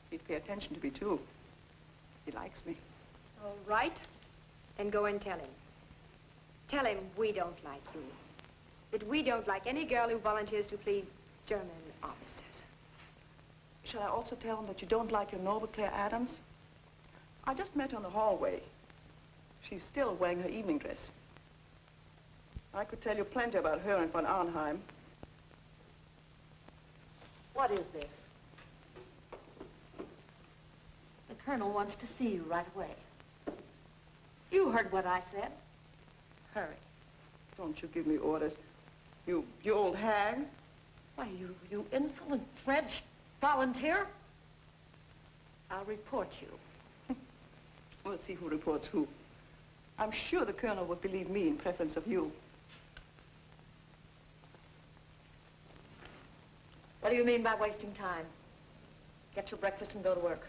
He'd pay attention to me, too. He likes me. All right. Then go and tell him. Tell him we don't like you. That we don't like any girl who volunteers to please German officers. Shall I also tell him that you don't like your noble Claire Adams? I just met her in the hallway. She's still wearing her evening dress. I could tell you plenty about her and von Arnheim. What is this? The colonel wants to see you right away. You heard what I said. Hurry. Don't you give me orders. You old hag. Why, you insolent French volunteer. I'll report you. We'll see who reports who. I'm sure the colonel would believe me in preference of you. What do you mean by wasting time? Get your breakfast and go to work.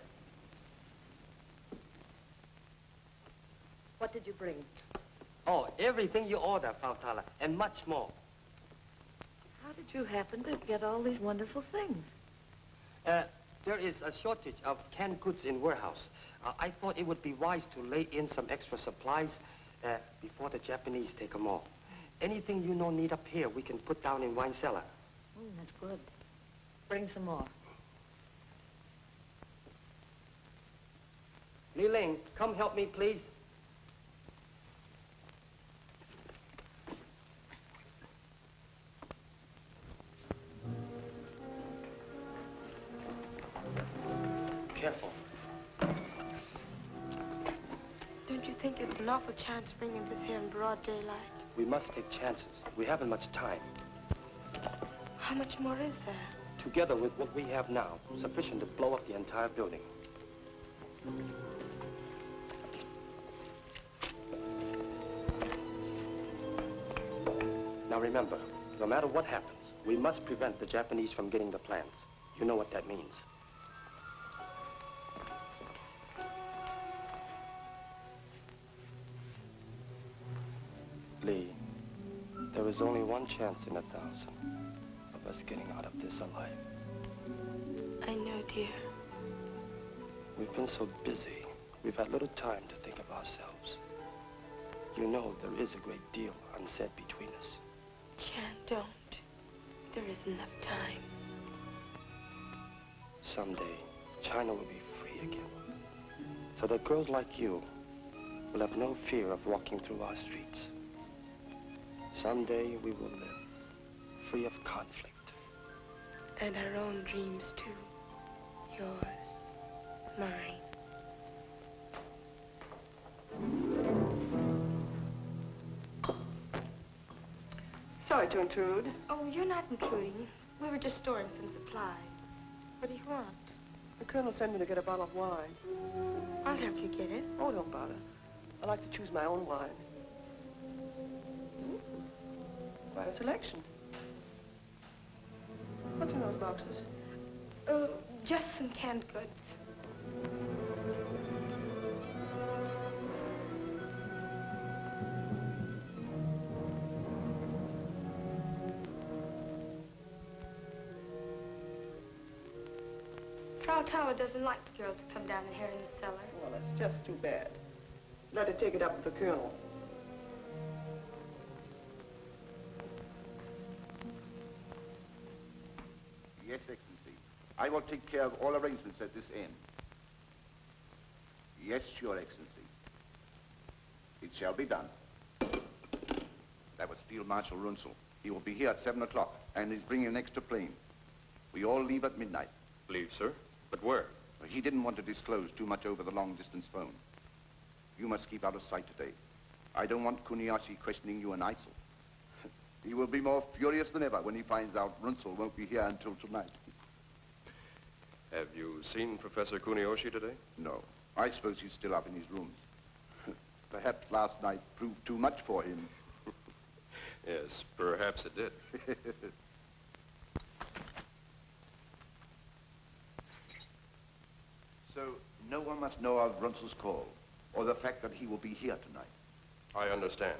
What did you bring? Oh, everything you order, Frau Thaler, and much more. How did you happen to get all these wonderful things? There is a shortage of canned goods in warehouse. I thought it would be wise to lay in some extra supplies before the Japanese take them all. Anything you know need up here, we can put down in wine cellar. That's good. Bring some more. Li Ling, come help me, please. Careful. Don't you think it's an awful chance bringing this here in broad daylight? We must take chances. We haven't much time. How much more is there? Together with what we have now, sufficient to blow up the entire building. Now remember, no matter what happens, we must prevent the Japanese from getting the plans. You know what that means. Lee, there is only one chance in 1,000 of us getting out of this alive. I know, dear. We've been so busy, we've had little time to think of ourselves. You know there is a great deal unsaid between us. Chan, don't. There isn't enough time. Someday, China will be free again. So that girls like you will have no fear of walking through our streets. Someday we will live free of conflict. And our own dreams, too. Yours, mine. Sorry to intrude. Oh, you're not intruding. We were just storing some supplies. What do you want? The colonel sent me to get a bottle of wine. I'll help you get it. Oh, don't bother. I like to choose my own wine. Quite a selection. What's in those boxes? Just some canned goods. Frau Tower doesn't like the girls to come down in here in the cellar. Well, that's just too bad. Let her take it up with the colonel. Yes, Excellency. I will take care of all arrangements at this end. Yes, Your Excellency. It shall be done. That was Field Marshal Runzel. He will be here at 7 o'clock, and he's bringing an extra plane. We all leave at midnight. Leave, sir? But where? He didn't want to disclose too much over the long-distance phone. You must keep out of sight today. I don't want Kuniyoshi questioning you and Isel. He will be more furious than ever when he finds out Runzel won't be here until tonight. Have you seen Professor Kuniyoshi today? No. I suppose he's still up in his rooms. Perhaps last night proved too much for him. Yes, perhaps it did. So, no one must know of Runzel's call, or the fact that he will be here tonight. I understand.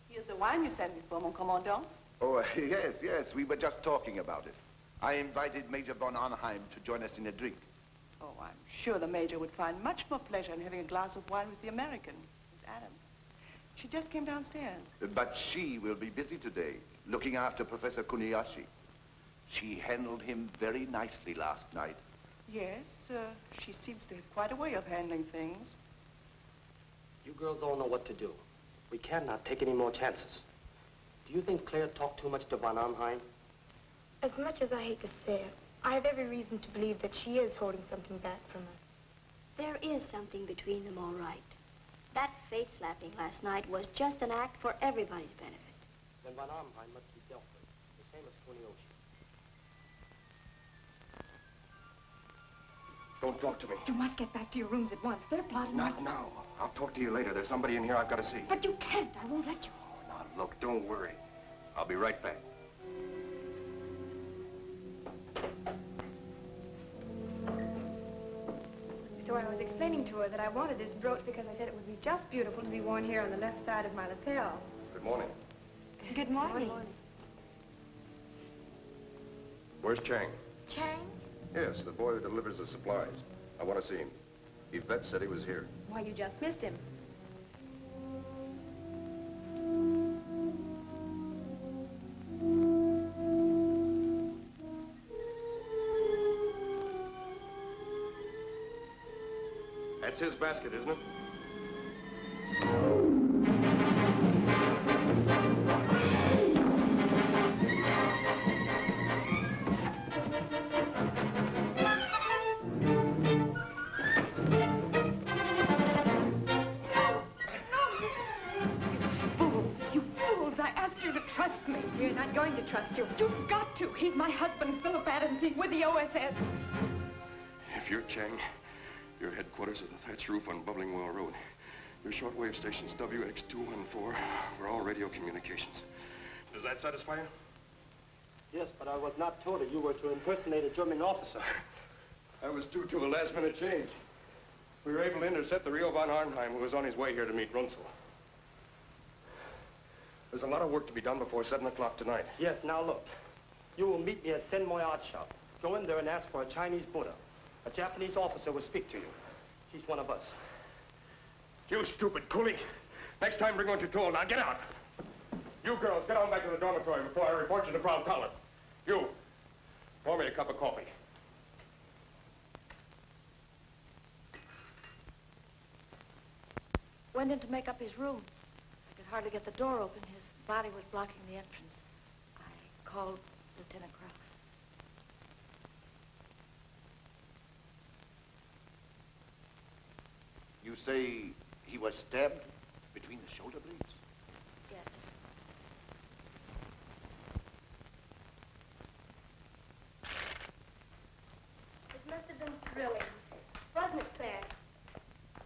Here's the wine you sent me for, mon commandant. Oh, yes, we were just talking about it. I invited Major von Arnheim to join us in a drink. Oh, I'm sure the Major would find much more pleasure in having a glass of wine with the American, Miss Adams. She just came downstairs. But she will be busy today, looking after Professor Kuniyoshi. She handled him very nicely last night. Yes, she seems to have quite a way of handling things. You girls all know what to do. We cannot take any more chances. Do you think Claire talked too much to von Arnheim? As much as I hate to say it, I have every reason to believe that she is holding something back from us. There is something between them, all right. That face-slapping last night was just an act for everybody's benefit. Then von Arnheim must be dealt with, the same as Kuniyoshi. Don't talk to me. You must get back to your rooms at once. They're plotting. Not now. I'll talk to you later. There's somebody in here I've got to see. But you can't. I won't let you. Oh, now, look, don't worry. I'll be right back. So I was explaining to her that I wanted this brooch because I said it would be just beautiful to be worn here on the left side of my lapel. Good morning. Good morning. Where's Chang? Chang? Yes, the boy who delivers the supplies. I want to see him. Yvette said he was here. Why, you just missed him. That's his basket, isn't it? You're not going to trust you. You've got to. He's my husband, Philip Adams. He's with the OSS. If you're Chang, your headquarters is the thatch roof on Bubbling Well Road. Your shortwave station's WX214. We're all radio communications. Does that satisfy you? Yes, but I was not told that you were to impersonate a German officer. I was due to a last-minute change. We were able to intercept the Rio von Arnheim, who was on his way here to meet Runzel. There's a lot of work to be done before 7 o'clock tonight. Yes, now look. You will meet me at Senmoy Art Shop. Go in there and ask for a Chinese Buddha. A Japanese officer will speak to you. He's one of us. You stupid coolie. Next time, bring what you're told. Now, get out. You girls, get on back to the dormitory before I report you to Frau Toller. You, pour me a cup of coffee. Went in to make up his room. I could hardly get the door open. His body was blocking the entrance. I called Lieutenant Krause. You say he was stabbed between the shoulder blades? Yes. It must have been thrilling. Wasn't it, Claire?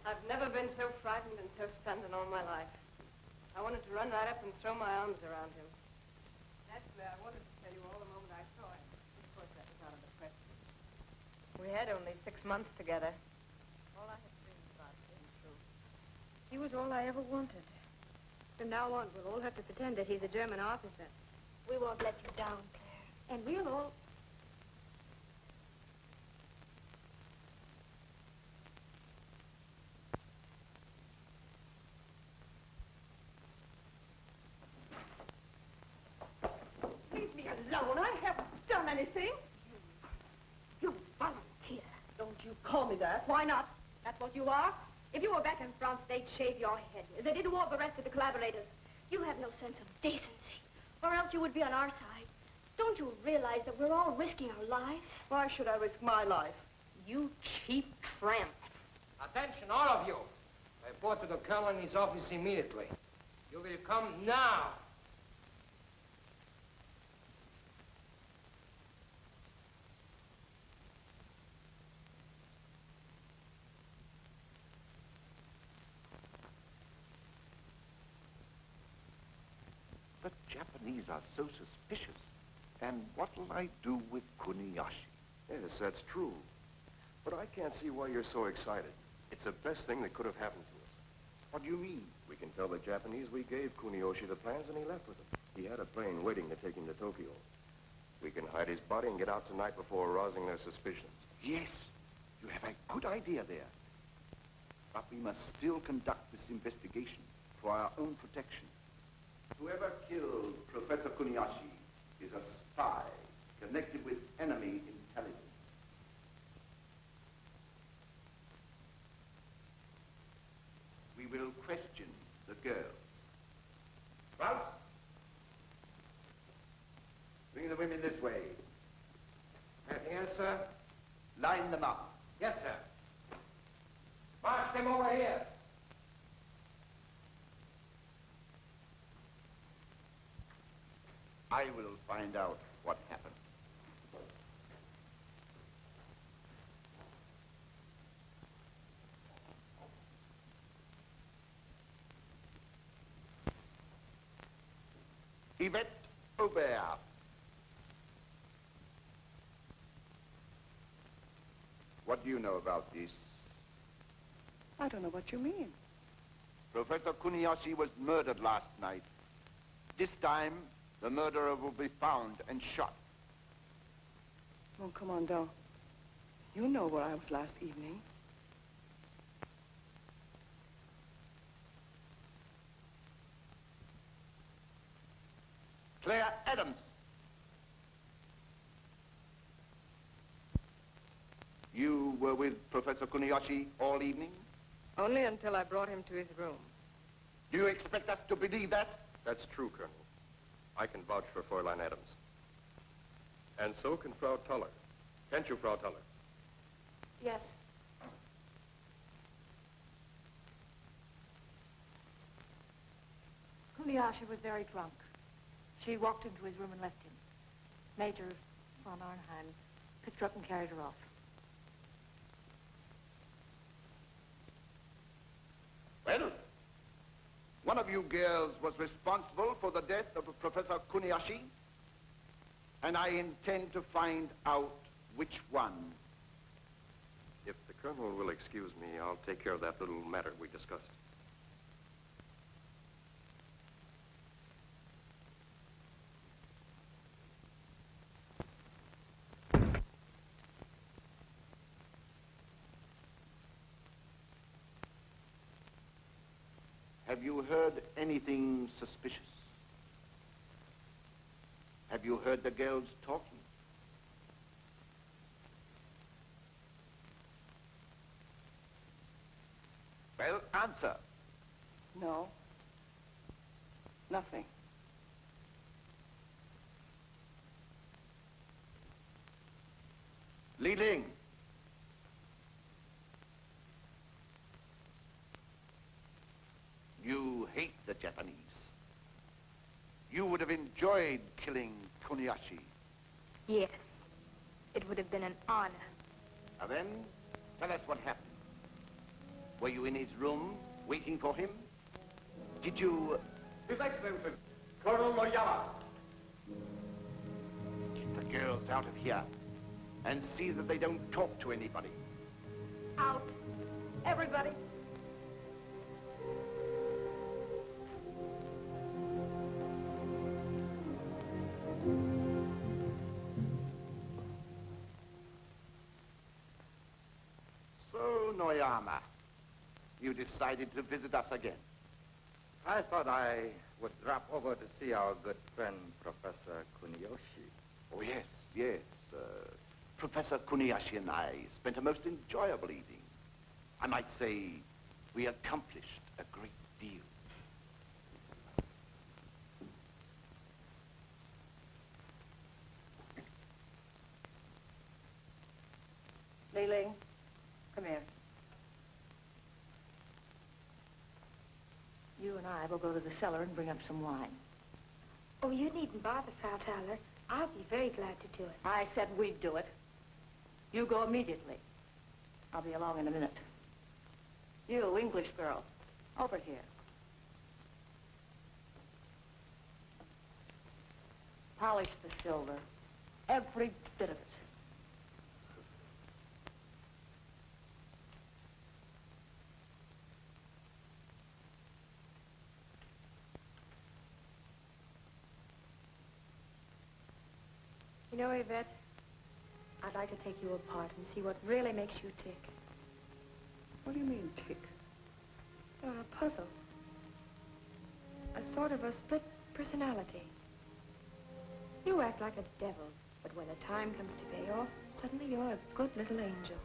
I've never been so frightened and so stunned in all my life. I wanted to run right up and throw my arms around him. Naturally, I wanted to tell you all the moment I saw him. Of course, that was out of the question. We had only 6 months together. All I had dreamed about came true. He was all I ever wanted. From now on, we'll all have to pretend that he's a German officer. We won't let you down, Claire. And we'll all... Leave me alone. I haven't done anything. You volunteer. Don't you call me that. Why not? That's what you are. If you were back in France, they'd shave your head. They did to all the rest of the collaborators. You have no sense of decency, or else you would be on our side. Don't you realize that we're all risking our lives? Why should I risk my life? You cheap tramp. Attention, all of you. Report to the colonel in his office immediately. You will come now. The Japanese are so suspicious. And what'll I do with Kuniyoshi? Yes, that's true. But I can't see why you're so excited. It's the best thing that could have happened to us. What do you mean? We can tell the Japanese we gave Kuniyoshi the plans and he left with them. He had a plane waiting to take him to Tokyo. We can hide his body and get out tonight before arousing their suspicions. Yes, you have a good idea there. But we must still conduct this investigation for our own protection. Whoever killed Professor Kuniyoshi is a spy connected with enemy intelligence. We will question the girls. Ralph? Bring the women this way. Anything else, sir? Line them up. Yes, sir. March them over here. I will find out what happened. Yvette Aubert. What do you know about this? I don't know what you mean. Professor Kuniyoshi was murdered last night. This time, the murderer will be found and shot. Mon commandant, you know where I was last evening. Claire Adams. You were with Professor Kuniyoshi all evening? Only until I brought him to his room. Do you expect us to believe that? That's true, Colonel. I can vouch for Fräulein Adams. And so can Frau Toller. Can't you, Frau Toller? Yes. Kuniyoshi was very drunk. She walked into his room and left him. Major von Arnheim picked her up and carried her off. Well, one of you girls was responsible for the death of Professor Kuniyoshi, and I intend to find out which one. If the Colonel will excuse me, I'll take care of that little matter we discussed. Have you heard anything suspicious? Have you heard the girls talking? Well, answer. No. Nothing. Li Ling. You hate the Japanese. You would have enjoyed killing Kuniyoshi. Yes. It would have been an honor. Now then, tell us what happened. Were you in his room, waiting for him? Did you His Excellency, Colonel Noyama. Keep the girls out of here and see that they don't talk to anybody. Out. Everybody. So, Noyama, you decided to visit us again. I thought I would drop over to see our good friend, Professor Kuniyoshi. Oh, yes, yes. Professor Kuniyoshi and I spent a most enjoyable evening. I might say we accomplished a great deal. Li Ling, come here. You and I will go to the cellar and bring up some wine. Oh, you needn't bother, Frau Thaler. I'll be very glad to do it. I said we'd do it. You go immediately. I'll be along in a minute. You, English girl, over here. Polish the silver. Every bit of it. You know, Yvette, I'd like to take you apart and see what really makes you tick. What do you mean, tick? You're a puzzle. A sort of a split personality. You act like a devil, but when the time comes to pay off, suddenly you're a good little angel.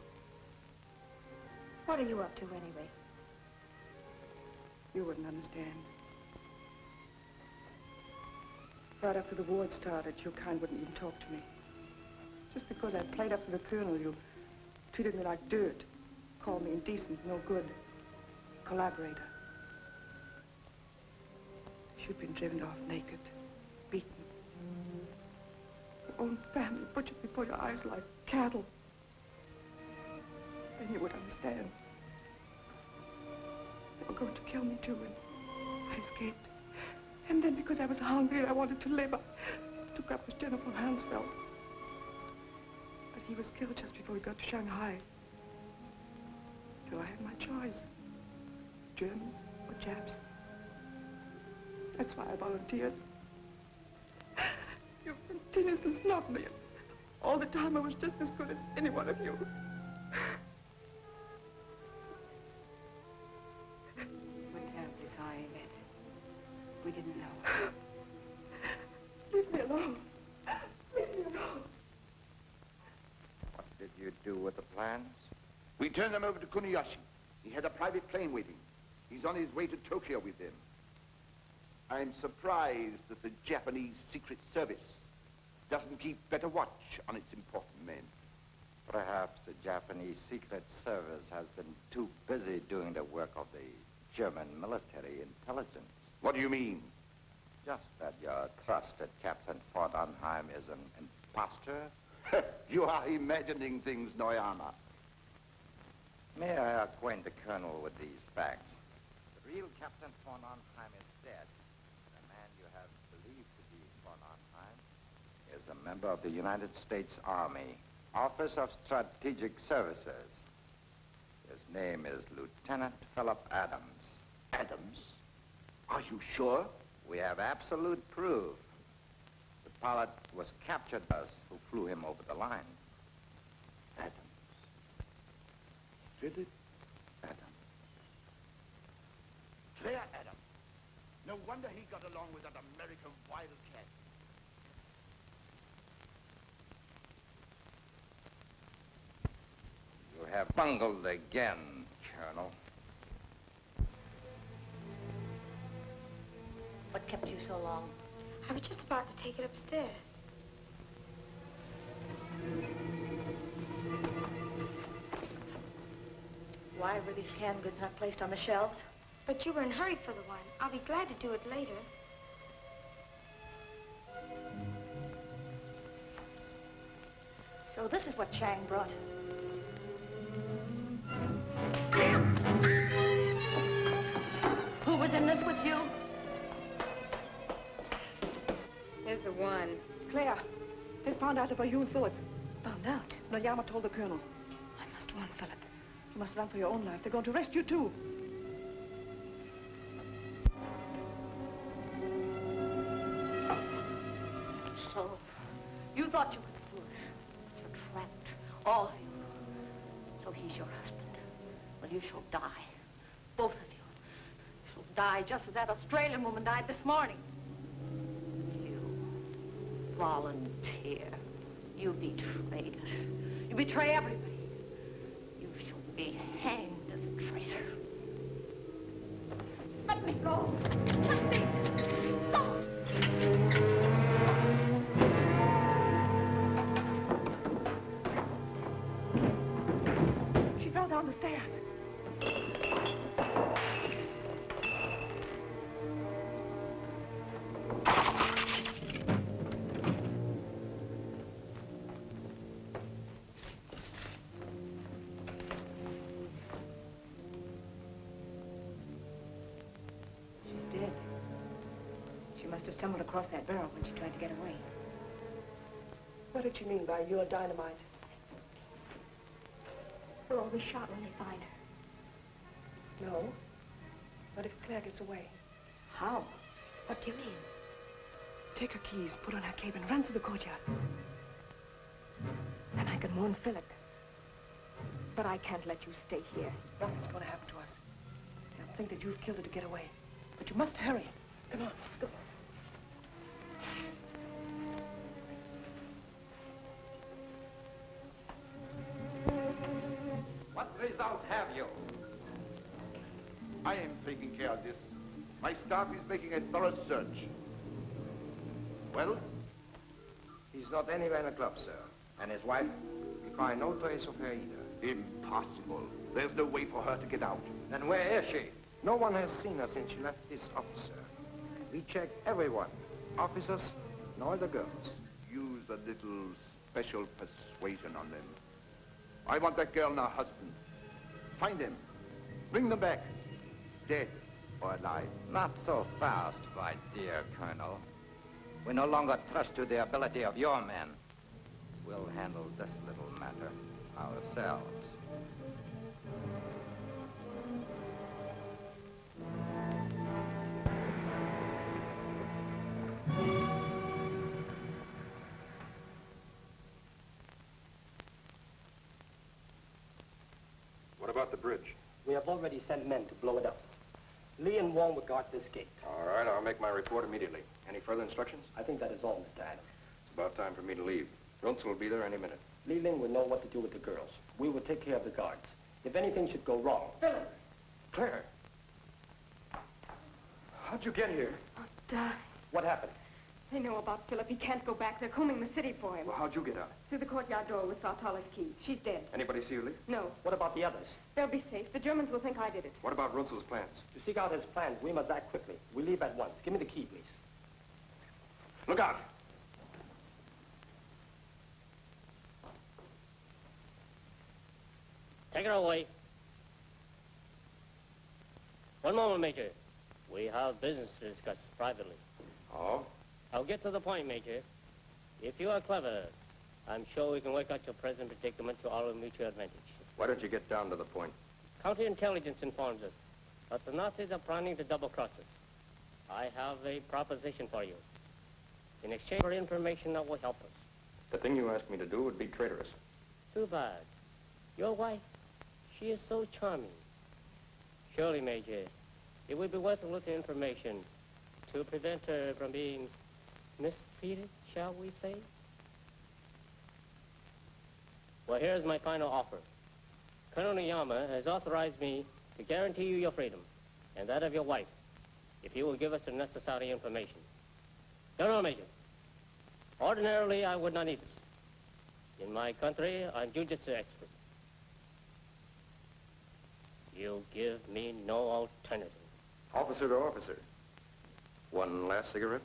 What are you up to, anyway? You wouldn't understand. Right after the war had started, your kind wouldn't even talk to me. Just because I played up for the colonel, you treated me like dirt. Called me indecent, no good. Collaborator. You'd been driven off naked, beaten. Your own family butchered before your eyes like cattle. Then you would understand. They were going to kill me too, and I escaped. And then because I was hungry and I wanted to live, I took up with General von Hansfeld. But he was killed just before we got to Shanghai. So I had my choice. Germans or Japs. That's why I volunteered. You continuously snubbed me. All the time I was just as good as any one of you. We're terribly sorry, Yvette. We didn't know. Leave me alone. Leave me alone. What did you do with the plans? We turned them over to Kuniyoshi. He had a private plane waiting. He's on his way to Tokyo with them. I'm surprised that the Japanese Secret Service doesn't keep better watch on its important men. Perhaps the Japanese Secret Service has been too busy doing the work of the German military intelligence. What do you mean? Just that your trusted Captain von Arnheim is an imposter. You are imagining things, Noyama. May I acquaint the Colonel with these facts? The real Captain von Arnheim is dead. The man you have believed to be von Arnheim is a member of the United States Army, Office of Strategic Services. His name is Lieutenant Philip Adams. Adams? Are you sure? We have absolute proof. The pilot was captured by us who flew him over the line. Adams. Philip Adams. Claire Adams. No wonder he got along with that American wildcat. You have bungled again, Colonel. What kept you so long? I was just about to take it upstairs. Why were these canned goods not placed on the shelves? But you were in a hurry for the wine. I'll be glad to do it later. So this is what Chang brought. Who was in this with you? Here's the one. Claire, they found out about you and Philip. Found out? Noyama told the colonel. I must warn Philip. You must run for your own life. They're going to arrest you, too. So, you thought you could fool us. But you're trapped. All of you. So he's your husband. Well, you shall die. Both of you. You shall die just as that Australian woman died this morning. You volunteer. You betrayed us. You betray everybody. You shall be hanged as a traitor. Let me go. Let me go. She fell down the stairs. Stumbled across that barrel when she tried to get away. What did she mean by your dynamite? We'll all be shot when they find her. No. But if Claire gets away? How? What do you mean? Take her keys, put on her cape, and run to the courtyard. Then I can warn Philip. But I can't let you stay here. Nothing's going to happen to us. They'll think that you've killed her to get away. But you must hurry. Come on, let's go. What result have you? I am taking care of this. My staff is making a thorough search. Well? He's not anywhere in the club, sir. And his wife? We find no trace of her either. Impossible. There's no way for her to get out. Then where is she? No one has seen her since she left this office, sir. We checked everyone. Officers and all the girls. Use a little special persuasion on them. I want that girl and her husband. Find them. Bring them back. Dead or alive. Not so fast, my dear Colonel. We no longer trust to the ability of your men. We'll handle this little matter ourselves. What about the bridge? We have already sent men to blow it up. Lee and Wong will guard this gate. All right, I'll make my report immediately. Any further instructions? I think that is all, Mr. Adams. It's about time for me to leave. Runzel will be there any minute. Li Ling will know what to do with the girls. We will take care of the guards. If anything should go wrong... Philip! Claire! How'd you get here? Oh, Doc. What happened? They know about Philip. He can't go back. They're combing the city for him. Well, how'd you get out? Through the courtyard door with Sartala's key. She's dead. Anybody see you leave? No. What about the others? They'll be safe. The Germans will think I did it. What about Runzel's plans? To seek out his plans, we must act quickly. We leave at once. Give me the key, please. Look out! Take her away. One moment, Major. We have business to discuss privately. Oh? I'll get to the point, Major. If you are clever, I'm sure we can work out your present predicament to our mutual advantage. Why don't you get down to the point? Counterintelligence informs us that the Nazis are planning to double-cross us. I have a proposition for you. In exchange for information that will help us. The thing you asked me to do would be traitorous. Too bad. Your wife, she is so charming. Surely, Major, it would be worth a little information to prevent her from being mistreated, shall we say? Well, here's my final offer. Colonel Noyama has authorized me to guarantee you your freedom and that of your wife if you will give us the necessary information. No, Major. Ordinarily, I would not need this. In my country, I'm jujitsu expert. You give me no alternative. Officer to officer. One last cigarette?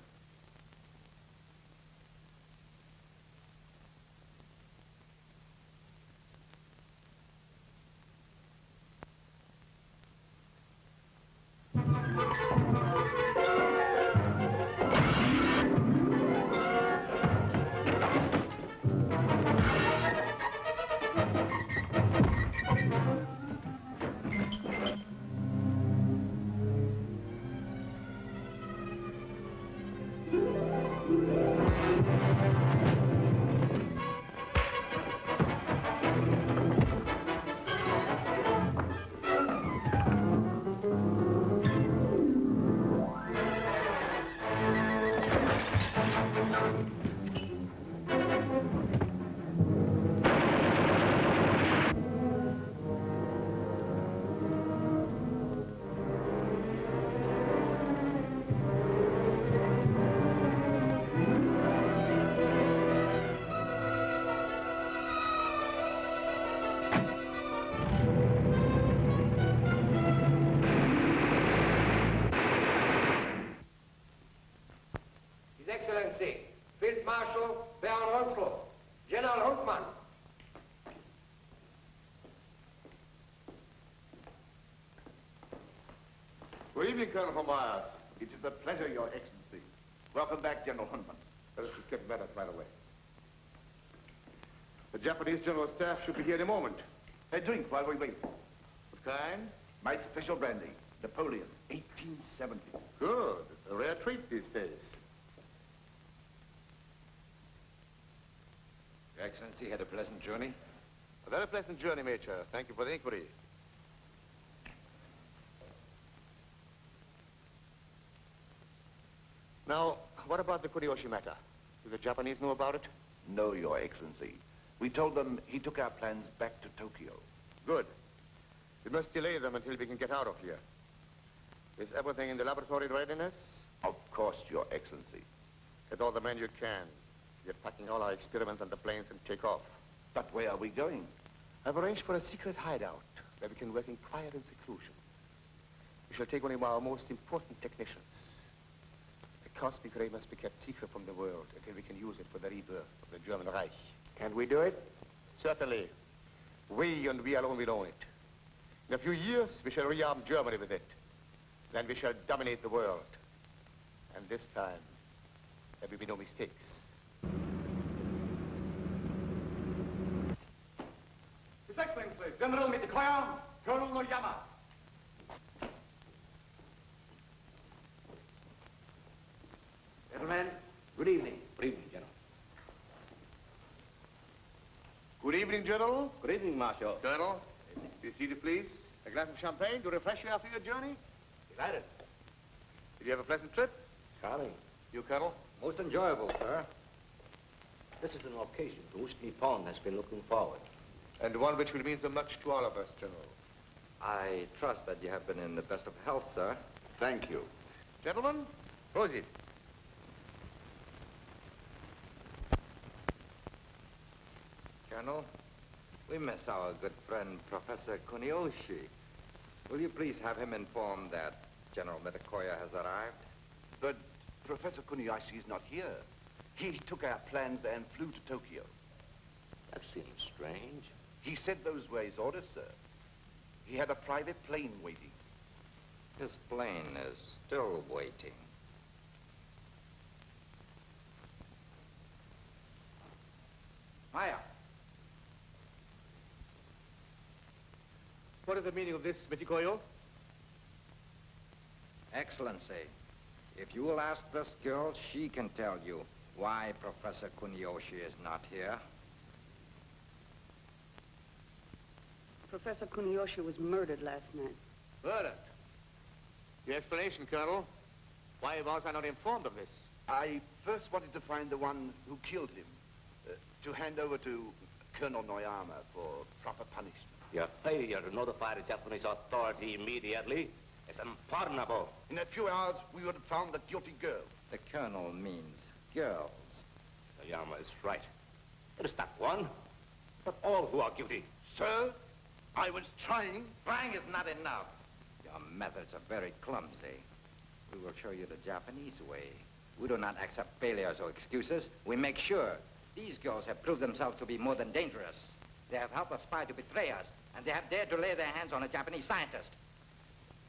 Excellency, Field Marshal Baron Ronslow, General Hultmann. Good evening, Colonel von Myers. It is a pleasure, Your Excellency. Welcome back, General Hunman. Let us just get matters right away. The Japanese General Staff should be here in a moment. A drink while we wait. What kind? My special brandy, Napoleon, 1870. Good. It's a rare treat these days. Your Excellency had a pleasant journey? A very pleasant journey, Major. Thank you for the inquiry. Now, what about the Kuniyoshi matter? Do the Japanese know about it? No, Your Excellency. We told them he took our plans back to Tokyo. Good. We must delay them until we can get out of here. Is everything in the laboratory in readiness? Of course, Your Excellency. Get all the men you can. We are packing all our experiments on the planes and take off. But where are we going? I've arranged for a secret hideout where we can work in quiet and seclusion. We shall take one of our most important technicians. The cosmic ray must be kept secret from the world until we can use it for the rebirth of the German Reich. Can we do it? Certainly. We and we alone will own it. In a few years, we shall rearm Germany with it. Then we shall dominate the world. And this time, there will be no mistakes. His Excellency, General, we declare Colonel Noyama. Gentlemen, good evening. Good evening, General. Good evening, General. Good evening, Marshal. Colonel, be seated, please. A glass of champagne to refresh you after your journey? Delighted. Did you have a pleasant trip? Charming. You, Colonel? Most enjoyable, sir. This is an occasion to which Nippon has been looking forward. And one which will mean so much to all of us, General. I trust that you have been in the best of health, sir. Thank you. Gentlemen, proceed. Colonel, we miss our good friend, Professor Kuniyoshi. Will you please have him informed that General Mitakoya has arrived? But Professor Kuniyoshi is not here. He took our plans and flew to Tokyo. That seems strange. He said those were his orders, sir. He had a private plane waiting. His plane is still waiting. Maya. What is the meaning of this, Mitikoyo? Excellency, if you will ask this girl, she can tell you why Professor Kuniyoshi is not here. Professor Kuniyoshi was murdered last night. Murdered? Your explanation, Colonel. Why was I not informed of this? I first wanted to find the one who killed him, to hand over to Colonel Noyama for proper punishment. Your failure to notify the Japanese authority immediately is unpardonable. In a few hours, we would have found the guilty girl. The colonel means girls. Noyama is right. It is not one, but all who are guilty. Sir, I was trying. Trying is not enough. Your methods are very clumsy. We will show you the Japanese way. We do not accept failures or excuses. We make sure. These girls have proved themselves to be more than dangerous. They have helped a spy to betray us, and they have dared to lay their hands on a Japanese scientist.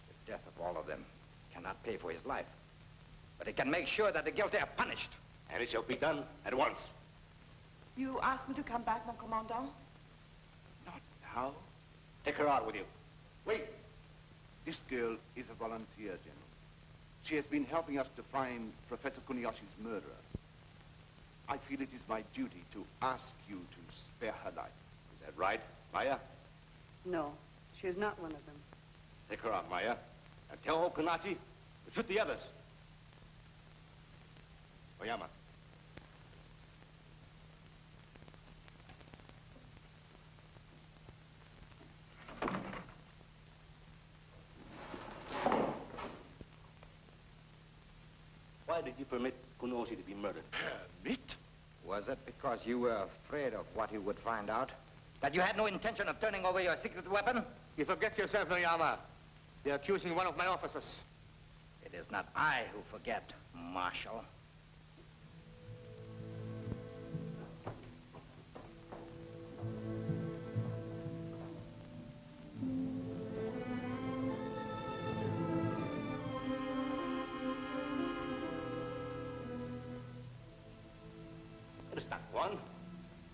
The death of all of them cannot pay for his life, but it can make sure that the guilty are punished. And it shall be done at once. You asked me to come back, mon commandant? Not now. Take her out with you. Wait. This girl is a volunteer, General. She has been helping us to find Professor Kuniyoshi's murderer. I feel it is my duty to ask you to spare her life. Is that right, Maya? No, she is not one of them. Take her out, Maya. And tell Okunachi to shoot the others. Oyama. Why did you permit Kuniyoshi to be murdered? Permit? Was it because you were afraid of what he would find out? That you had no intention of turning over your secret weapon? You forget yourself, Noyama. They're accusing one of my officers. It is not I who forget, Marshal. But it's not one,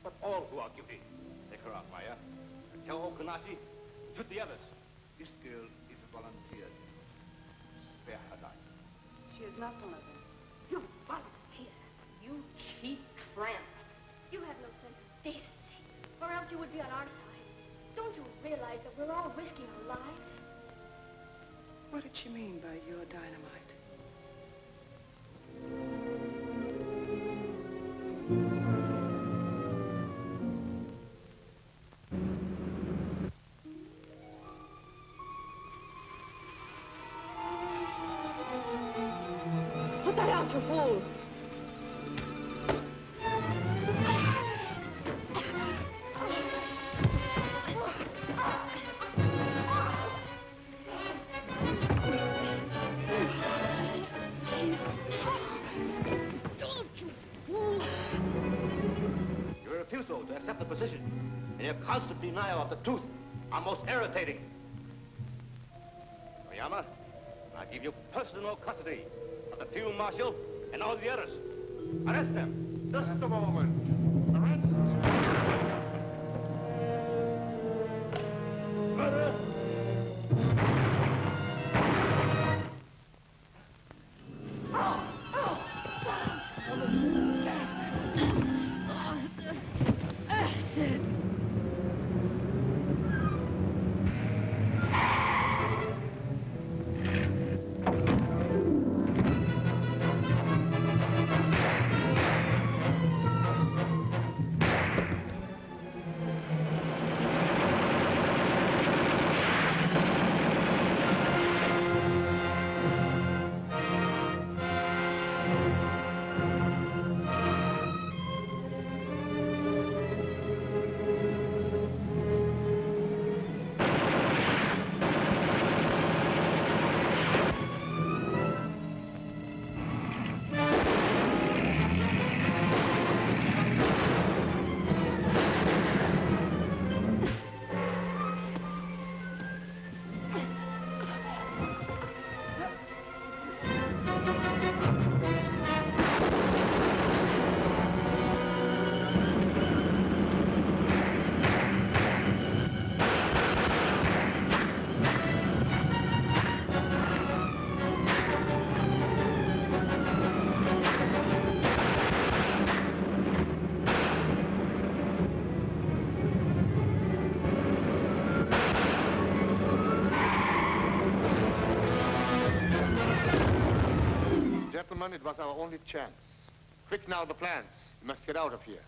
but all who are guilty. Take her out, Maya. And tell Okunashi, shoot the others. This girl is a volunteer. Spare her life. She is not one of them. You volunteer. You cheap tramp. You have no sense of decency, or else you would be on our side. Don't you realize that we're all risking our lives? What did she mean by your dynamite? Put that out, you fool! Your refusal to accept the position and your constant denial of the truth are most irritating. Oyama, I give you personal custody of the field marshal and all the others. Arrest them. Just a moment. Arrest. Murder. Gentlemen, it was our only chance. Quick now, the plans. We must get out of here.